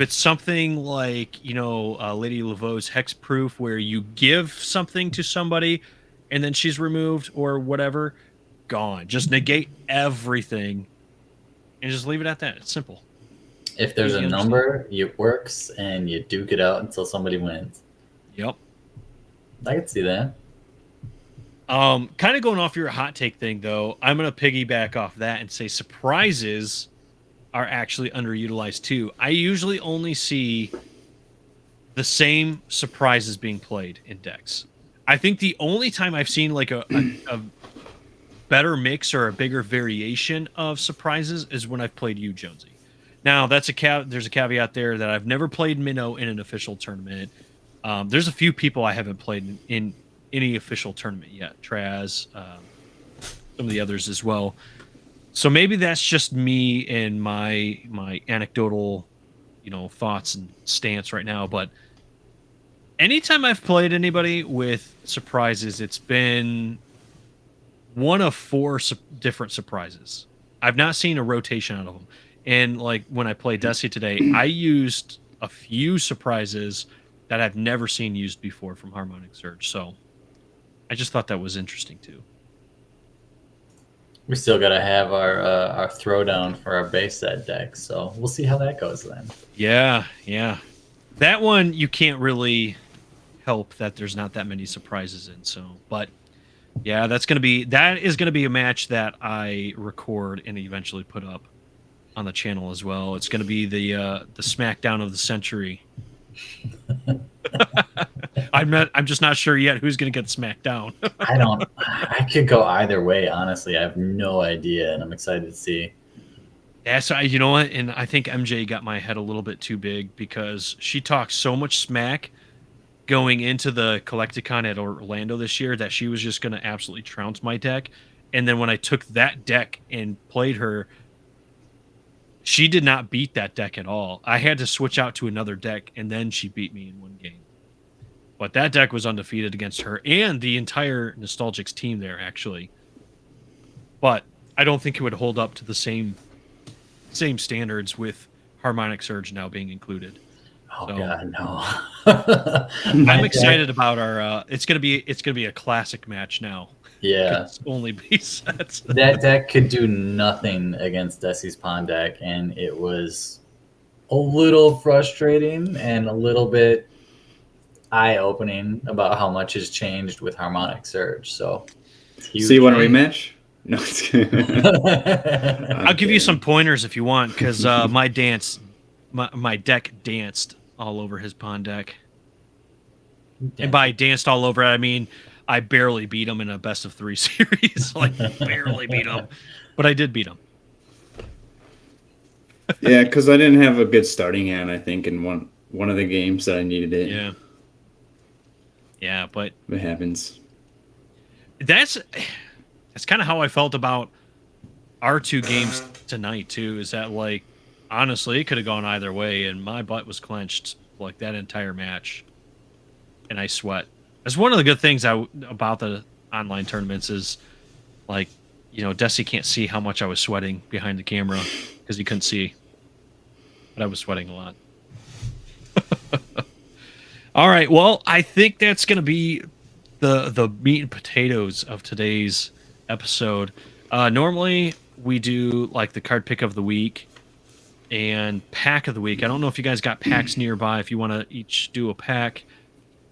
A: something like, Lady Laveau's Hexproof, where you give something to somebody and then she's removed or whatever, gone. Just negate everything and just leave it at that. It's simple.
B: If there's a
A: Easy to
B: number, it works, and you duke it out until somebody wins.
A: Yep.
B: I could see that.
A: Kind of going off your hot take thing, though, I'm going to piggyback off that and say surprises are actually underutilized too. I usually only see the same surprises being played in decks. I think the only time I've seen like a better mix or a bigger variation of surprises is when I've played you, Jonesy. Now that's there's a caveat there that I've never played Minnow in an official tournament. There's a few people I haven't played in any official tournament yet. Traz, some of the others as well. So maybe that's just me and my anecdotal, thoughts and stance right now. But anytime I've played anybody with surprises, it's been one of 4 different surprises. I've not seen a rotation out of them. And like when I played Desi today, I used a few surprises that I've never seen used before from Harmonic Surge. So I just thought that was interesting too.
B: We still got to have our throwdown for our base set deck, so we'll see how that goes then.
A: Yeah. That one you can't really help that there's not that many surprises in. So, but yeah, that is gonna be a match that I record and eventually put up on the channel as well. It's gonna be the SmackDown of the century. I'm just not sure yet who's gonna get smacked down.
B: I could go either way, honestly. I have no idea, and I'm excited to see.
A: Yeah, so you know what? And I think MJ got my head a little bit too big because she talked so much smack going into the Collecticon at Orlando this year that she was just going to absolutely trounce my deck. And then when I took that deck and played her, she did not beat that deck at all. I had to switch out to another deck, and then she beat me in one game. But that deck was undefeated against her and the entire Nostalgix team there, actually. But I don't think it would hold up to the same standards with Harmonic Surge now being included.
B: Oh
A: So,
B: God, no!
A: I'm excited about our. It's gonna be a classic match now.
B: Yeah,
A: It's only B sets.
B: that deck could do nothing against Desi's Pawn deck, and it was a little frustrating and a little bit eye-opening about how much has changed with Harmonic Surge. So, it's huge.
D: So you want a rematch? No, it's kidding.
A: I'll give you some pointers if you want, because my deck danced all over his pawn deck. And by danced all over, I mean I barely beat him in a best of 3 series. Like, barely beat him. But I did beat him.
D: Yeah, because I didn't have a good starting hand, I think, in one of the games that I needed it.
A: Yeah. Yeah, but
D: It happens.
A: that's kind of how I felt about our 2 games tonight, too, is that, like, honestly, it could have gone either way, and my butt was clenched, like, that entire match. And I sweat. That's one of the good things about the online tournaments is, like, Desi can't see how much I was sweating behind the camera because he couldn't see. But I was sweating a lot. All right, well, I think that's going to be the meat and potatoes of today's episode. Normally, we do, like, the card pick of the week and pack of the week. I don't know if you guys got packs nearby, if you want to each do a pack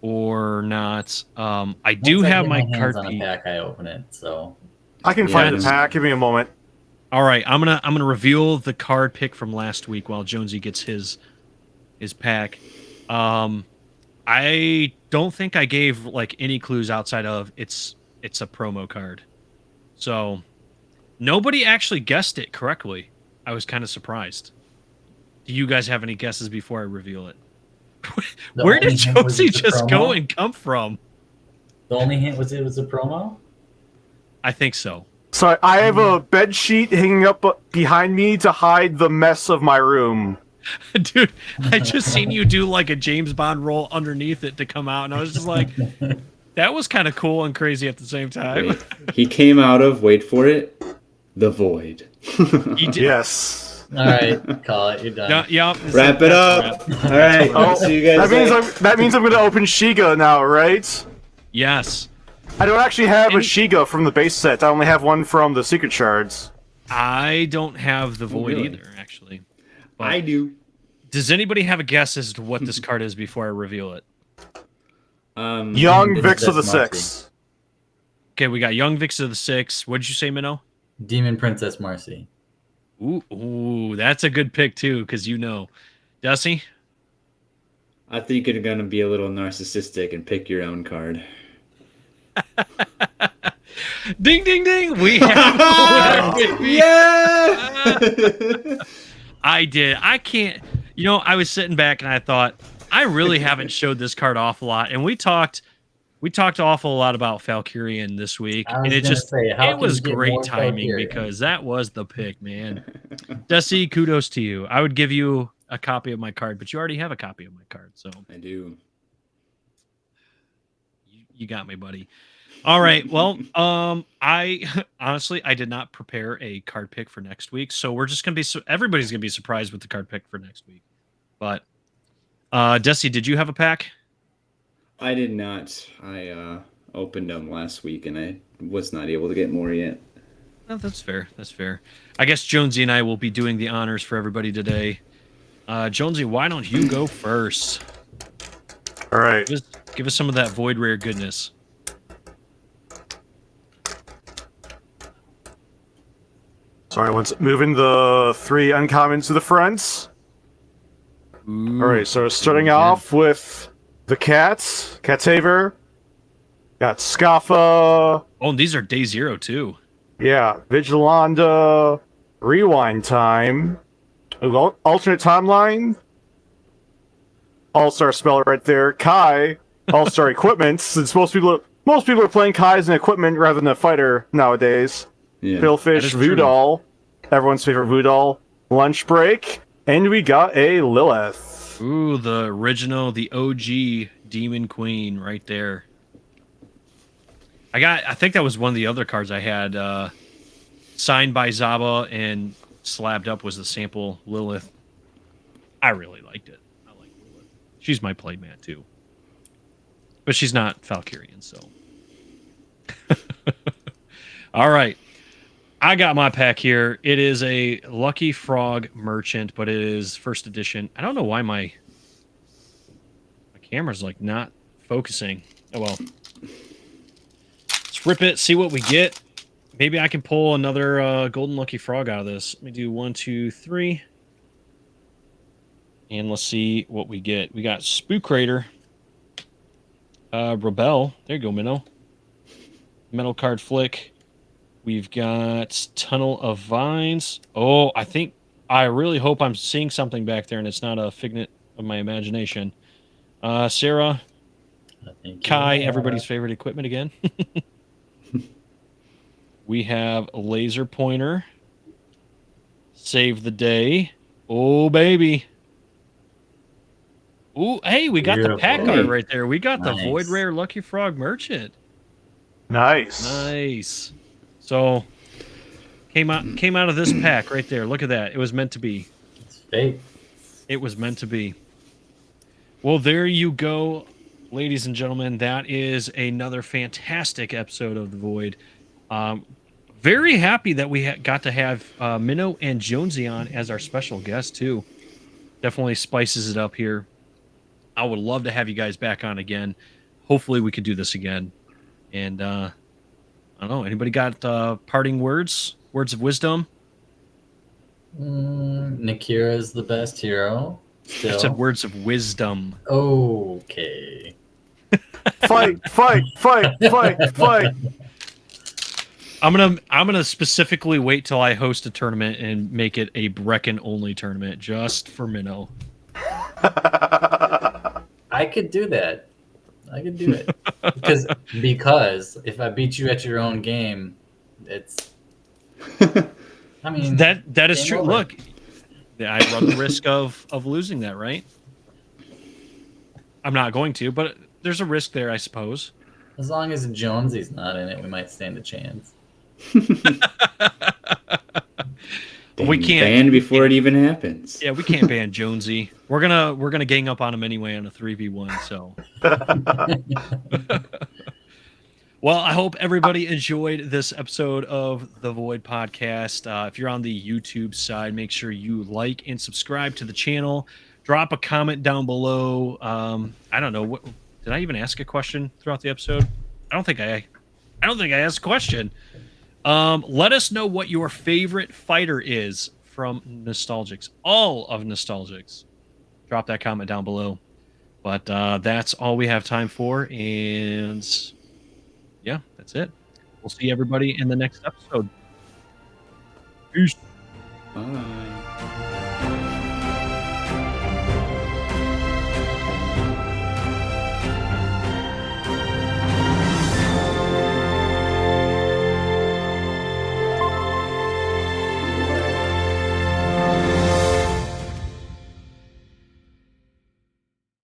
A: or not. I do
B: Once I
A: have
B: get
A: my
B: hands
A: card
B: on a
A: pick.
B: pack, I open it. So
C: I can find the pack. Give me a moment.
A: All right, I'm gonna reveal the card pick from last week while Jonesy gets his pack. I don't think I gave like any clues outside of it's a promo card, so nobody actually guessed it correctly. I was kind of surprised. Do you guys have any guesses before I reveal it? Where did Jonesy just go and come from?
B: The only hint was it was a promo?
A: I think so.
C: So I have a bed sheet hanging up behind me to hide the mess of my room.
A: Dude, I just seen you do like a James Bond roll underneath it to come out, and I was just like, that was kind of cool and crazy at the same time.
D: Wait, he came out of, wait for it, the void.
A: He did.
C: Yes.
B: All right, call it. You're done.
A: Yep.
D: Wrap it up. All right.
C: Oh,
D: See you guys later.
C: that means I'm going to open Shiga now, right?
A: Yes.
C: I don't actually have a Shiga from the base set. I only have one from the secret shards.
A: I don't have the void
D: really?
A: either, actually. But
D: I do.
A: does anybody have a guess as to what this card is before I reveal it?
C: Young Vix of the Six.
A: Okay, we got Young Vix of the Six. What did you say, Minnow?
B: Demon Princess Marcy.
A: Ooh, that's a good pick too, because Dusty?
D: I think you're gonna be a little narcissistic and pick your own card.
A: Ding, ding, ding! We have
D: Yeah.
A: I did. I can't. I was sitting back and I thought, I really haven't showed this card off a lot, and we talked an awful lot about Valkyrian this week, and it was great timing because that was the pick, man. Desi, kudos to you. I would give you a copy of my card, but you already have a copy of my card, so
D: I do.
A: You got me, buddy. All right. Well, I honestly did not prepare a card pick for next week, so we're just everybody's gonna be surprised with the card pick for next week. But Desi, did you have a pack?
D: I did not. I opened them last week, and I was not able to get more yet.
A: Oh, that's fair. That's fair. I guess Jonesy and I will be doing the honors for everybody today. Jonesy, why don't you go first?
C: All right.
A: Give us some of that void rare goodness.
C: Sorry, moving the 3 uncommons to the front.
A: Ooh,
C: All right, so starting off with the cats, Catsaver, got Scaffa.
A: Oh, and these are day 0 too.
C: Yeah, Vigilanda, Rewind Time, Alternate Timeline, All-Star spell right there, Kai, All-Star Equipment, since most people are playing Kai as an equipment rather than a fighter nowadays.
D: Yeah.
C: Pillfish, Voodoo, everyone's favorite Voodoo, Lunch Break, and we got a Lilith.
A: Ooh, the original, the OG Demon Queen right there. I think that was one of the other cards I had signed by Zaba and slabbed up was the sample Lilith. I really liked it. I like Lilith. She's my playmat too. But she's not Valkyrian, so. All right. I got my pack here. It is a Lucky Frog Merchant, but it is first edition. I don't know why my camera's like not focusing. Oh well. Let's rip it, see what we get. Maybe I can pull another Golden Lucky Frog out of this. Let me do 1, 2, 3. And let's see what we get. We got Spook Raider. Rebel. There you go, Minnow. Metal Card Flick. We've got Tunnel of Vines. Oh, I really hope I'm seeing something back there and it's not a figment of my imagination. Sarah. Kai, everybody's favorite equipment again. We have a Laser Pointer. Save the Day. Oh, baby. Oh, hey, we got the pack art right there. We got the Void Rare Lucky Frog Merchant.
C: Nice.
A: So came out of this pack right there. Look at that. It was meant to be.
B: It's fake.
A: It was meant to be. Well, there you go, ladies and gentlemen. That is another fantastic episode of The Void. Very happy that we got to have Minnow and Jonesy on as our special guest too. Definitely spices it up here. I would love to have you guys back on again. Hopefully we could do this again. And I don't know. Anybody got parting words? Words of wisdom?
B: Nakira is the best hero. Still.
A: I said words of wisdom.
B: Okay.
C: Fight!
A: I'm gonna specifically wait till I host a tournament and make it a Brecken only tournament just for Minnow.
B: I could do that. I could do it because if I beat you at your own game, it's. I mean
A: that is true.
B: over.
A: Look, I run the risk of losing that, right? I'm not going to, but there's a risk there, I suppose.
B: As long as Jonesy's not in it, we might stand a chance.
A: We can't
D: ban before it even happens.
A: Yeah, we can't ban Jonesy. We're gonna gang up on him anyway on a 3v1. So, well, I hope everybody enjoyed this episode of the Void Podcast. If you're on the YouTube side, make sure you like and subscribe to the channel. Drop a comment down below. I don't know what did I even ask a question throughout the episode? I don't think I asked a question. Let us know what your favorite fighter is from Nostalgix. All of Nostalgix. Drop that comment down below. But that's all we have time for. And yeah, that's it. We'll see everybody in the next episode. Peace.
D: Bye.